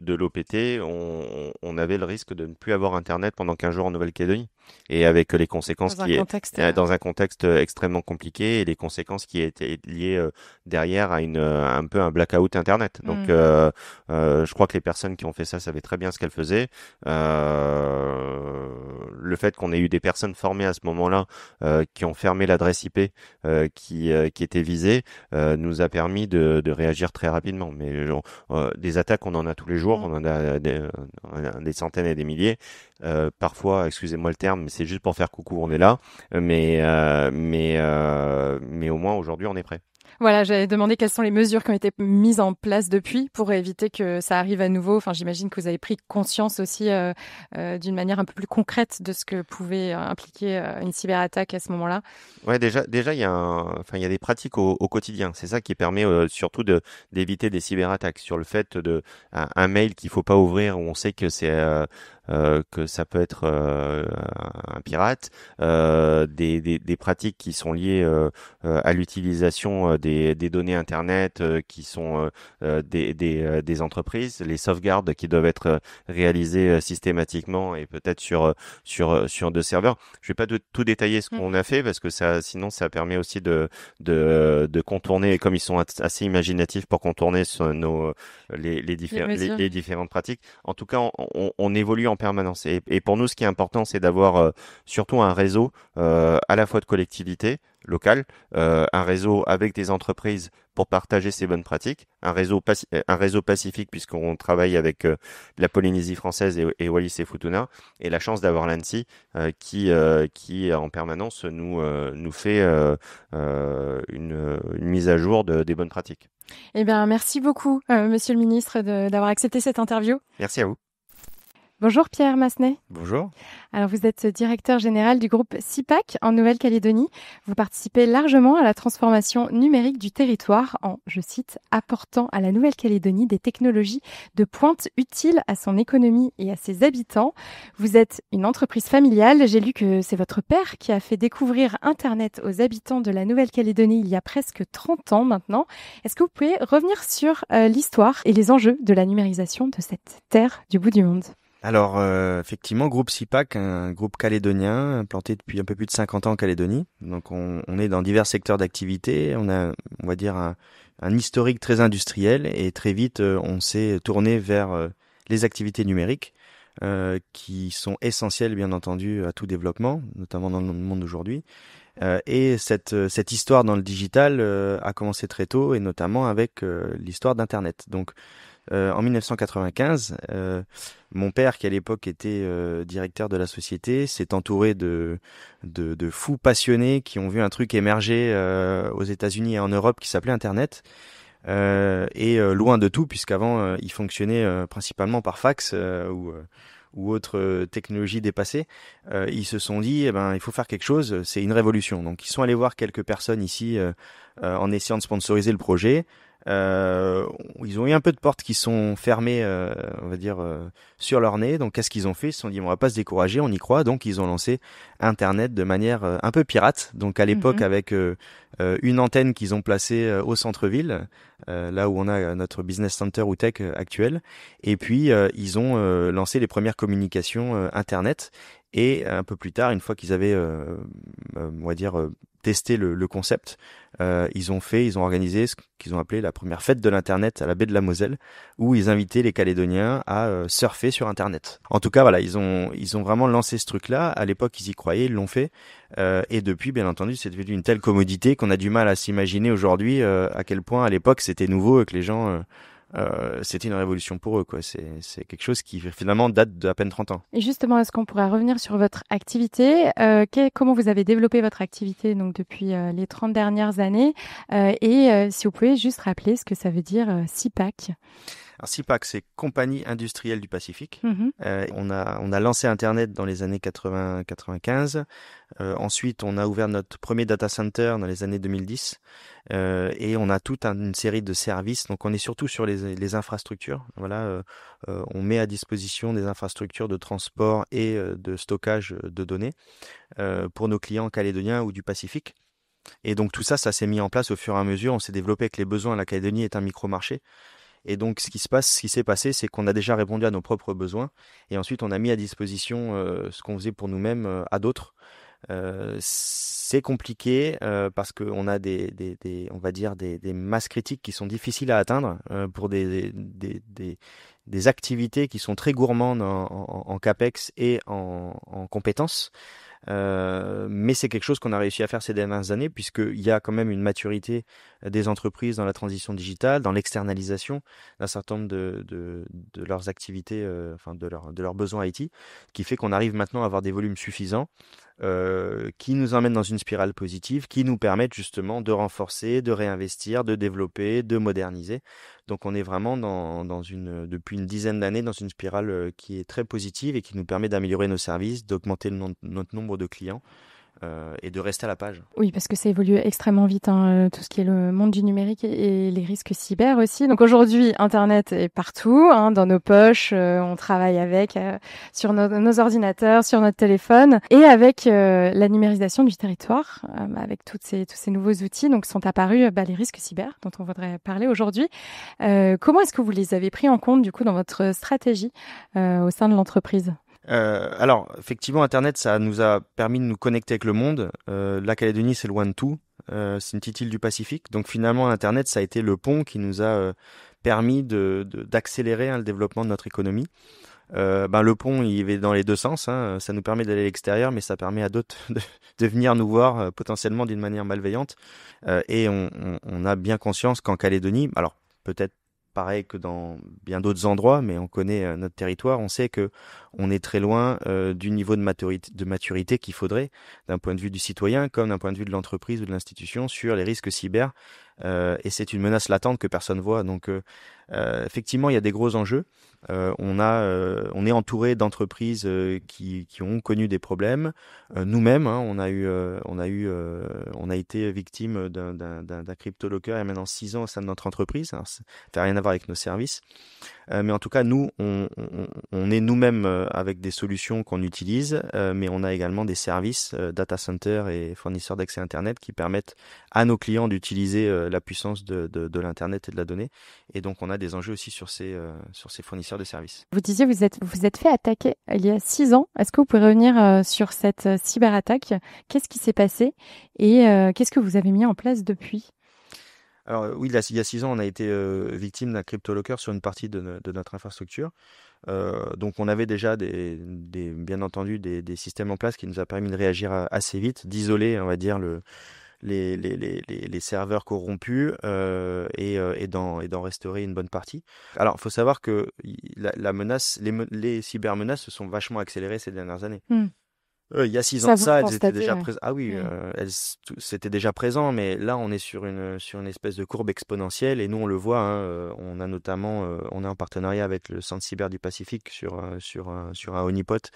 l'OPT, on avait le risque de ne plus avoir Internet pendant 15 jours en Nouvelle-Calédonie. Et avec les conséquences dans un contexte extrêmement compliqué, et les conséquences qui étaient liées derrière à un peu un blackout Internet. Donc je crois que les personnes qui ont fait ça savaient très bien ce qu'elles faisaient. Le fait qu'on ait eu des personnes formées à ce moment-là qui ont fermé l'adresse IP qui était visée nous a permis de réagir très rapidement. Mais des attaques, on en a tous les jours, on en a des centaines et des milliers. Parfois, excusez-moi le terme, mais c'est juste pour faire coucou, on est là. Mais au moins aujourd'hui, on est prêt. Voilà, j'avais demandé quelles sont les mesures qui ont été mises en place depuis pour éviter que ça arrive à nouveau. Enfin, j'imagine que vous avez pris conscience aussi d'une manière un peu plus concrète de ce que pouvait impliquer une cyberattaque à ce moment-là. Ouais, déjà, il y a des pratiques au quotidien. C'est ça qui permet surtout d'éviter des cyberattaques. Sur le fait un mail qu'il faut pas ouvrir, où on sait que que ça peut être un pirate, des pratiques qui sont liées à l'utilisation des données Internet qui sont des entreprises, les sauvegardes qui doivent être réalisées systématiquement et peut-être sur deux serveurs. Je vais pas tout détailler ce qu'on a fait, parce que sinon ça permet aussi de contourner, comme ils sont assez imaginatifs pour contourner les différentes pratiques. En tout cas, on évolue en permanence. Et pour nous, ce qui est important, c'est d'avoir surtout un réseau à la fois de collectivités locales, un réseau avec des entreprises pour partager ces bonnes pratiques, un réseau pacifique, puisqu'on travaille avec la Polynésie française et Wallis et Futuna, et la chance d'avoir l'ANSSI qui en permanence nous fait une mise à jour des bonnes pratiques. Eh bien, merci beaucoup, Monsieur le Ministre, d'avoir accepté cette interview. Merci à vous. Bonjour Pierre Massenet. Bonjour. Alors vous êtes directeur général du groupe CIPAC en Nouvelle-Calédonie. Vous participez largement à la transformation numérique du territoire en, je cite, apportant à la Nouvelle-Calédonie des technologies de pointe utiles à son économie et à ses habitants. Vous êtes une entreprise familiale. J'ai lu que c'est votre père qui a fait découvrir Internet aux habitants de la Nouvelle-Calédonie il y a presque 30 ans maintenant. Est-ce que vous pouvez revenir sur l'histoire et les enjeux de la numérisation de cette terre du bout du monde ? Alors, effectivement, groupe CIPAC, un groupe calédonien, implanté depuis un peu plus de 50 ans en Calédonie. Donc, on est dans divers secteurs d'activité. On a, on va dire, un historique très industriel et très vite, on s'est tourné vers les activités numériques qui sont essentielles, bien entendu, à tout développement, notamment dans le monde d'aujourd'hui. Et cette histoire dans le digital a commencé très tôt et notamment avec l'histoire d'Internet. Donc, en 1995, mon père, qui à l'époque était directeur de la société, s'est entouré de fous passionnés qui ont vu un truc émerger aux États-Unis et en Europe qui s'appelait Internet. Loin de tout, puisqu'avant il fonctionnait principalement par fax ou autre technologie dépassée, ils se sont dit, il faut faire quelque chose, c'est une révolution. Donc ils sont allés voir quelques personnes ici en essayant de sponsoriser le projet. Ils ont eu un peu de portes qui sont fermées, on va dire, sur leur nez. Donc, qu'est-ce qu'ils ont fait? Ils se sont dit, on va pas se décourager, on y croit. Donc, ils ont lancé Internet de manière un peu pirate. Donc, à l'époque, avec une antenne qu'ils ont placée au centre-ville, là où on a notre business center ou tech actuel. Et puis, ils ont lancé les premières communications Internet. Et un peu plus tard, une fois qu'ils avaient, on va dire, testé le concept, ils ont organisé ce qu'ils ont appelé la première fête de l'Internet à la baie de la Moselle, où ils invitaient les Calédoniens à surfer sur Internet. En tout cas, voilà, ils ont vraiment lancé ce truc-là. À l'époque, ils y croyaient, ils l'ont fait. Et depuis, bien entendu, c'est devenu une telle commodité qu'on a du mal à s'imaginer aujourd'hui à quel point à l'époque c'était nouveau et que les gens c'était une révolution pour eux, quoi. C'est quelque chose qui finalement date d'à peine 30 ans. Et justement, est-ce qu'on pourrait revenir sur votre activité? Comment vous avez développé votre activité donc depuis les 30 dernières années? Si vous pouvez juste rappeler ce que ça veut dire CIPAC. Alors CIPAC, c'est Compagnie Industrielle du Pacifique. On a lancé Internet dans les années 80-95. Ensuite, on a ouvert notre premier data center dans les années 2010. Et on a toute une série de services. Donc, on est surtout sur les infrastructures. Voilà, on met à disposition des infrastructures de transport et de stockage de données pour nos clients calédoniens ou du Pacifique. Et donc, tout ça s'est mis en place au fur et à mesure. On s'est développé avec les besoins. La Calédonie est un micro-marché. Et donc, ce qui s'est passé, c'est qu'on a déjà répondu à nos propres besoins. Et ensuite, on a mis à disposition ce qu'on faisait pour nous-mêmes à d'autres. C'est compliqué parce qu'on a on va dire des masses critiques qui sont difficiles à atteindre pour des activités qui sont très gourmandes en capex et en compétences. Mais c'est quelque chose qu'on a réussi à faire ces dernières années, puisqu'il y a quand même une maturité des entreprises dans la transition digitale, dans l'externalisation d'un certain nombre de leurs activités, de leurs besoins IT, qui fait qu'on arrive maintenant à avoir des volumes suffisants qui nous emmènent dans une spirale positive, qui nous permettent justement de renforcer, de réinvestir, de développer, de moderniser. Donc on est vraiment depuis une dizaine d'années dans une spirale qui est très positive et qui nous permet d'améliorer nos services, d'augmenter notre nombre de clients et de rester à la page. Oui, parce que ça évolue extrêmement vite, tout ce qui est le monde du numérique et les risques cyber aussi. Donc aujourd'hui, Internet est partout, dans nos poches, on travaille avec, sur nos ordinateurs, sur notre téléphone, et avec la numérisation du territoire, avec tous ces nouveaux outils, donc sont apparus les risques cyber dont on voudrait parler aujourd'hui. Comment est-ce que vous les avez pris en compte du coup dans votre stratégie au sein de l'entreprise ? Alors, effectivement, Internet, ça nous a permis de nous connecter avec le monde. La Calédonie, c'est loin de tout. C'est une petite île du Pacifique. Donc, finalement, Internet, ça a été le pont qui nous a permis d'accélérer le développement de notre économie. Le pont, il va dans les deux sens. Ça nous permet d'aller à l'extérieur, mais ça permet à d'autres de venir nous voir potentiellement d'une manière malveillante. Et on a bien conscience qu'en Calédonie, alors peut-être pareil que dans bien d'autres endroits, mais on connaît notre territoire, on sait que on est très loin du niveau de maturité qu'il faudrait d'un point de vue du citoyen comme d'un point de vue de l'entreprise ou de l'institution sur les risques cyber. Et c'est une menace latente que personne voit. Donc effectivement, il y a des gros enjeux. On est entouré d'entreprises qui ont connu des problèmes. Nous-mêmes, hein, on a été victime d'un crypto-locker il y a maintenant 6 ans au sein de notre entreprise. Alors, ça fait rien à voir avec nos services. Mais en tout cas, nous, on est nous-mêmes avec des solutions qu'on utilise, mais on a également des services, data center et fournisseurs d'accès Internet qui permettent à nos clients d'utiliser la puissance de l'Internet et de la donnée. Et donc, on a des enjeux aussi sur ces fournisseurs de services. Vous disiez vous êtes fait attaquer il y a 6 ans. Est-ce que vous pouvez revenir sur cette cyberattaque? Qu'est-ce qui s'est passé et qu'est-ce que vous avez mis en place depuis? Alors oui, il y a 6 ans, on a été victime d'un crypto-locker sur une partie de notre infrastructure. Donc on avait déjà bien entendu des systèmes en place qui nous a permis de réagir assez vite, d'isoler, on va dire, les serveurs corrompus et d'en restaurer une bonne partie. Alors il faut savoir que la menace, les cybermenaces se sont vachement accélérées ces dernières années. Il y a 6 ans de ça, elles étaient déjà présentes. Ah oui, c'était déjà présent, mais là, on est sur une espèce de courbe exponentielle et nous, on le voit. Hein, on a notamment, on est en partenariat avec le Centre cyber du Pacifique sur un honeypot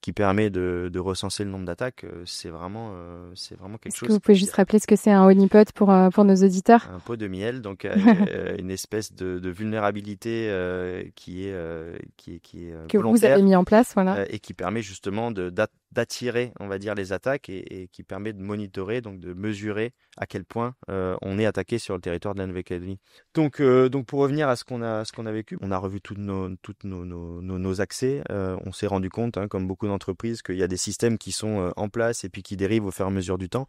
qui permet de recenser le nombre d'attaques. C'est vraiment quelque chose. Est-ce que vous pouvez juste rappeler ce que c'est un honeypot pour nos auditeurs? Un pot de miel, donc une espèce de vulnérabilité qui est que volontaire, vous avez mis en place, voilà, et qui permet justement d'attirer, on va dire, les attaques et qui permet de monitorer, donc de mesurer à quel point on est attaqué sur le territoire de la Nouvelle-Calédonie. Donc pour revenir à ce qu'on a vécu, on a revu toutes nos accès. On s'est rendu compte, hein, comme beaucoup d'entreprises, qu'il y a des systèmes qui sont en place et puis qui dérivent au fur et à mesure du temps.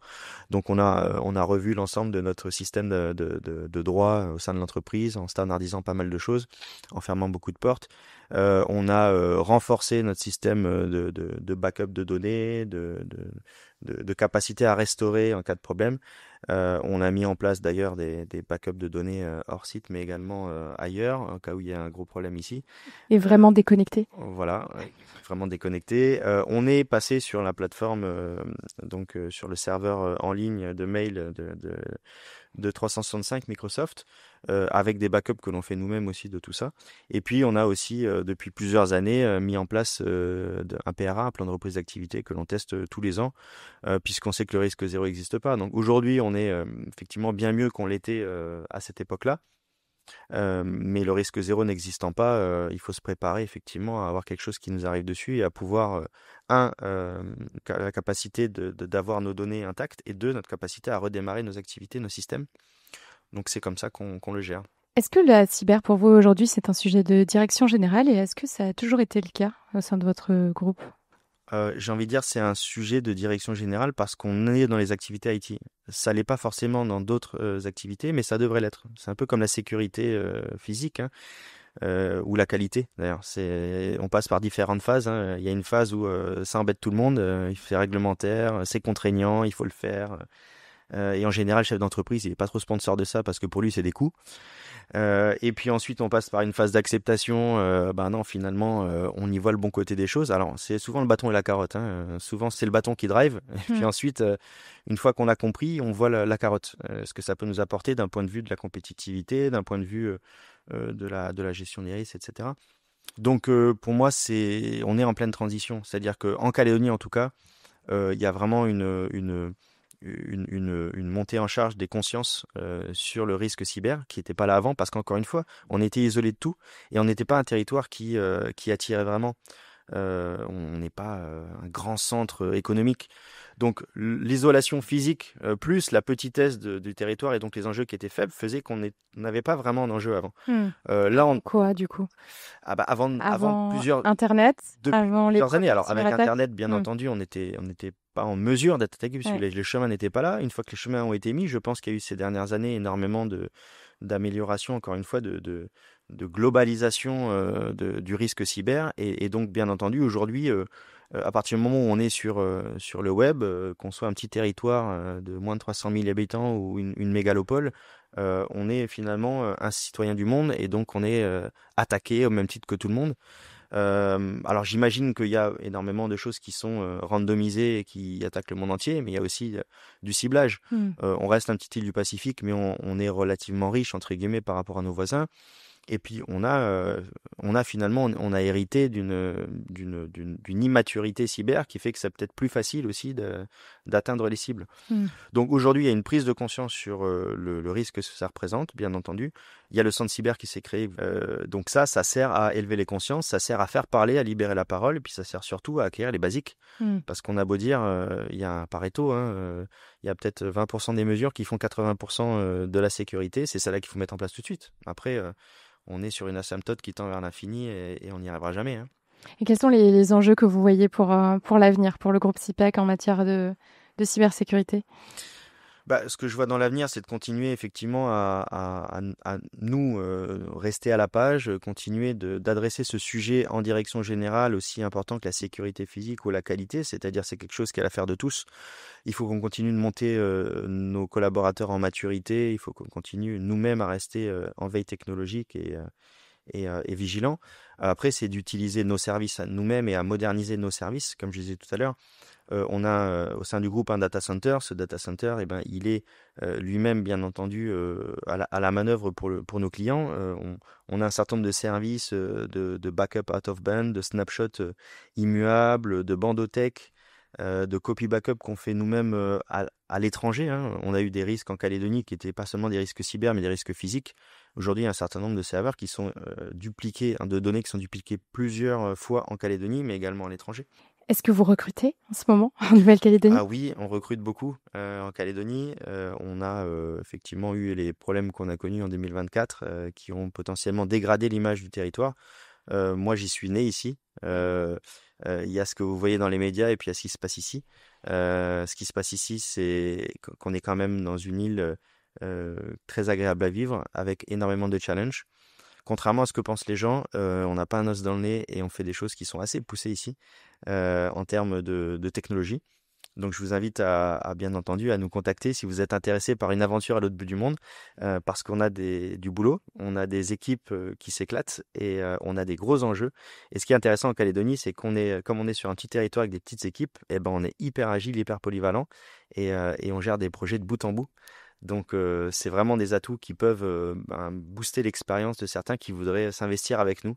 Donc on a revu l'ensemble de notre système de droit au sein de l'entreprise en standardisant pas mal de choses, en fermant beaucoup de portes. On a renforcé notre système de backup de données, de capacité à restaurer en cas de problème. On a mis en place d'ailleurs des backups de données hors site, mais également ailleurs, au cas où il y a un gros problème ici. Et vraiment déconnecté. Voilà, vraiment déconnecté. On est passé sur la plateforme, donc sur le serveur en ligne de mail de 365 Microsoft, avec des backups que l'on fait nous-mêmes aussi de tout ça. Et puis on a aussi depuis plusieurs années mis en place un PRA, un plan de reprise d'activité que l'on teste tous les ans, puisqu'on sait que le risque zéro n'existe pas. Donc aujourd'hui on est effectivement bien mieux qu'on l'était à cette époque-là. Mais le risque zéro n'existant pas, il faut se préparer effectivement à avoir quelque chose qui nous arrive dessus et à pouvoir, la capacité d'avoir nos données intactes et deux, notre capacité à redémarrer nos activités, nos systèmes. Donc c'est comme ça qu'on le gère. Est-ce que la cyber pour vous aujourd'hui c'est un sujet de direction générale et est-ce que ça a toujours été le cas au sein de votre groupe? J'ai envie de dire c'est un sujet de direction générale parce qu'on est dans les activités IT. Ça l'est pas forcément dans d'autres activités, mais ça devrait l'être. C'est un peu comme la sécurité physique, hein, ou la qualité. D'ailleurs, on passe par différentes phases. Hein. Il y a une phase où ça embête tout le monde, il fait réglementaire, c'est contraignant, il faut le faire. Et en général, le chef d'entreprise, il est pas trop sponsor de ça parce que pour lui, c'est des coûts. Et puis ensuite, on passe par une phase d'acceptation. Non, finalement, on y voit le bon côté des choses. Alors, c'est souvent le bâton et la carotte. Hein. Souvent, c'est le bâton qui drive. Et puis ensuite, une fois qu'on a compris, on voit la carotte. Ce que ça peut nous apporter d'un point de vue de la compétitivité, d'un point de vue de la gestion des risques, etc. Donc, pour moi, on est en pleine transition. C'est-à-dire qu'en Calédonie, en tout cas, il y a vraiment une montée en charge des consciences sur le risque cyber qui n'était pas là avant parce qu'encore une fois on était isolé de tout et on n'était pas un territoire qui attirait vraiment. On n'est pas un grand centre économique, donc l'isolation physique plus la petitesse du territoire et donc les enjeux qui étaient faibles faisaient qu'on n'avait pas vraiment d'enjeux avant. Là quoi du coup? Avant plusieurs Internet, depuis avant plusieurs années. Alors avec Internet bien entendu on n'était pas en mesure d'être attaqué puisque les chemins n'étaient pas là. Une fois que les chemins ont été mis, je pense qu'il y a eu ces dernières années énormément d'amélioration, encore une fois, de globalisation du risque cyber. Et donc, bien entendu, aujourd'hui, à partir du moment où on est sur le web, qu'on soit un petit territoire de moins de 300 000 habitants ou une mégalopole, on est finalement un citoyen du monde et donc on est attaqué au même titre que tout le monde. Alors j'imagine qu'il y a énormément de choses qui sont randomisées et qui attaquent le monde entier, mais il y a aussi du ciblage. On reste un petit île du Pacifique, mais on est relativement riche entre guillemets par rapport à nos voisins. Et puis on a finalement hérité d'une immaturité cyber qui fait que c'est peut-être plus facile aussi d'atteindre les cibles. Donc aujourd'hui il y a une prise de conscience sur le risque que ça représente, bien entendu. Il y a le centre cyber qui s'est créé, donc ça sert à élever les consciences, ça sert à faire parler, à libérer la parole, et puis ça sert surtout à acquérir les basiques. Parce qu'on a beau dire, il y a un Pareto, il y a peut-être 20% des mesures qui font 80% de la sécurité, c'est ça là qu'il faut mettre en place tout de suite. Après on est sur une asymptote qui tend vers l'infini et on n'y arrivera jamais. Et quels sont les enjeux que vous voyez pour l'avenir, pour le groupe CIPAC en matière de cybersécurité ? Ce que je vois dans l'avenir, c'est de continuer effectivement à nous rester à la page, continuer d'adresser ce sujet en direction générale aussi important que la sécurité physique ou la qualité, c'est-à-dire c'est quelque chose qui est l'affaire de tous. Il faut qu'on continue de monter nos collaborateurs en maturité, il faut qu'on continue nous-mêmes à rester en veille technologique et vigilants. Après, c'est d'utiliser nos services à nous-mêmes et à moderniser nos services, comme je disais tout à l'heure. On a au sein du groupe un data center. Ce data center, il est lui-même, bien entendu, à la manœuvre pour nos clients. On a un certain nombre de services de backup out of band, de snapshot immuable, de bandothèque, de copy backup qu'on fait nous-mêmes à l'étranger. On a eu des risques en Calédonie qui n'étaient pas seulement des risques cyber, mais des risques physiques. Aujourd'hui, il y a un certain nombre de serveurs qui sont dupliqués, de données qui sont dupliquées plusieurs fois en Calédonie, mais également à l'étranger. Est-ce que vous recrutez en ce moment en Nouvelle-Calédonie ? Ah oui, on recrute beaucoup en Calédonie. On a effectivement eu les problèmes qu'on a connus en 2024 qui ont potentiellement dégradé l'image du territoire. Moi, j'y suis né ici. Il y a ce que vous voyez dans les médias et puis il y a ce qui se passe ici. Ce qui se passe ici, c'est qu'on est quand même dans une île très agréable à vivre avec énormément de challenges. Contrairement à ce que pensent les gens, on n'a pas un os dans le nez et on fait des choses qui sont assez poussées ici en termes de technologie. Donc je vous invite à bien entendu à nous contacter si vous êtes intéressé par une aventure à l'autre bout du monde parce qu'on a du boulot, on a des équipes qui s'éclatent et on a des gros enjeux. Et ce qui est intéressant en Calédonie, c'est comme on est sur un petit territoire avec des petites équipes, on est hyper agile, hyper polyvalent et on gère des projets de bout en bout. Donc c'est vraiment des atouts qui peuvent booster l'expérience de certains qui voudraient s'investir avec nous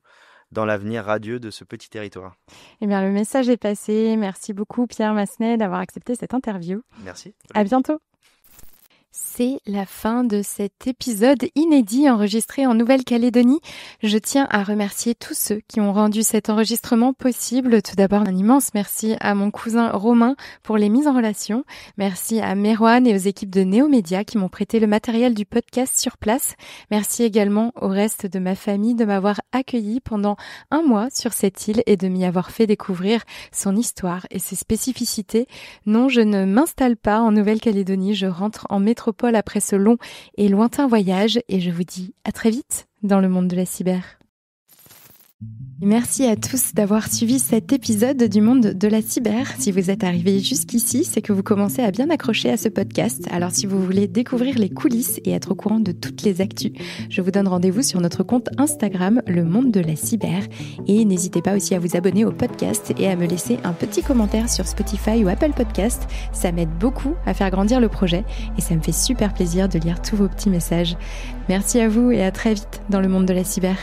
dans l'avenir radieux de ce petit territoire. Eh bien, le message est passé. Merci beaucoup Pierre Massenet d'avoir accepté cette interview. Merci. À bientôt. C'est la fin de cet épisode inédit enregistré en Nouvelle-Calédonie. Je tiens à remercier tous ceux qui ont rendu cet enregistrement possible. Tout d'abord, un immense merci à mon cousin Romain pour les mises en relation. Merci à Merwan et aux équipes de Néomédia qui m'ont prêté le matériel du podcast sur place. Merci également au reste de ma famille de m'avoir accueilli pendant 1 mois sur cette île et de m'y avoir fait découvrir son histoire et ses spécificités. Non, je ne m'installe pas en Nouvelle-Calédonie, je rentre en métropole après ce long et lointain voyage et je vous dis à très vite dans le monde de la cyber. Merci à tous d'avoir suivi cet épisode du monde de la cyber. Si vous êtes arrivés jusqu'ici, c'est que vous commencez à bien accrocher à ce podcast. Alors si vous voulez découvrir les coulisses et être au courant de toutes les actus, je vous donne rendez-vous sur notre compte Instagram, le monde de la cyber. Et n'hésitez pas aussi à vous abonner au podcast et à me laisser un petit commentaire sur Spotify ou Apple Podcast. Ça m'aide beaucoup à faire grandir le projet et ça me fait super plaisir de lire tous vos petits messages. Merci à vous et à très vite dans le monde de la cyber.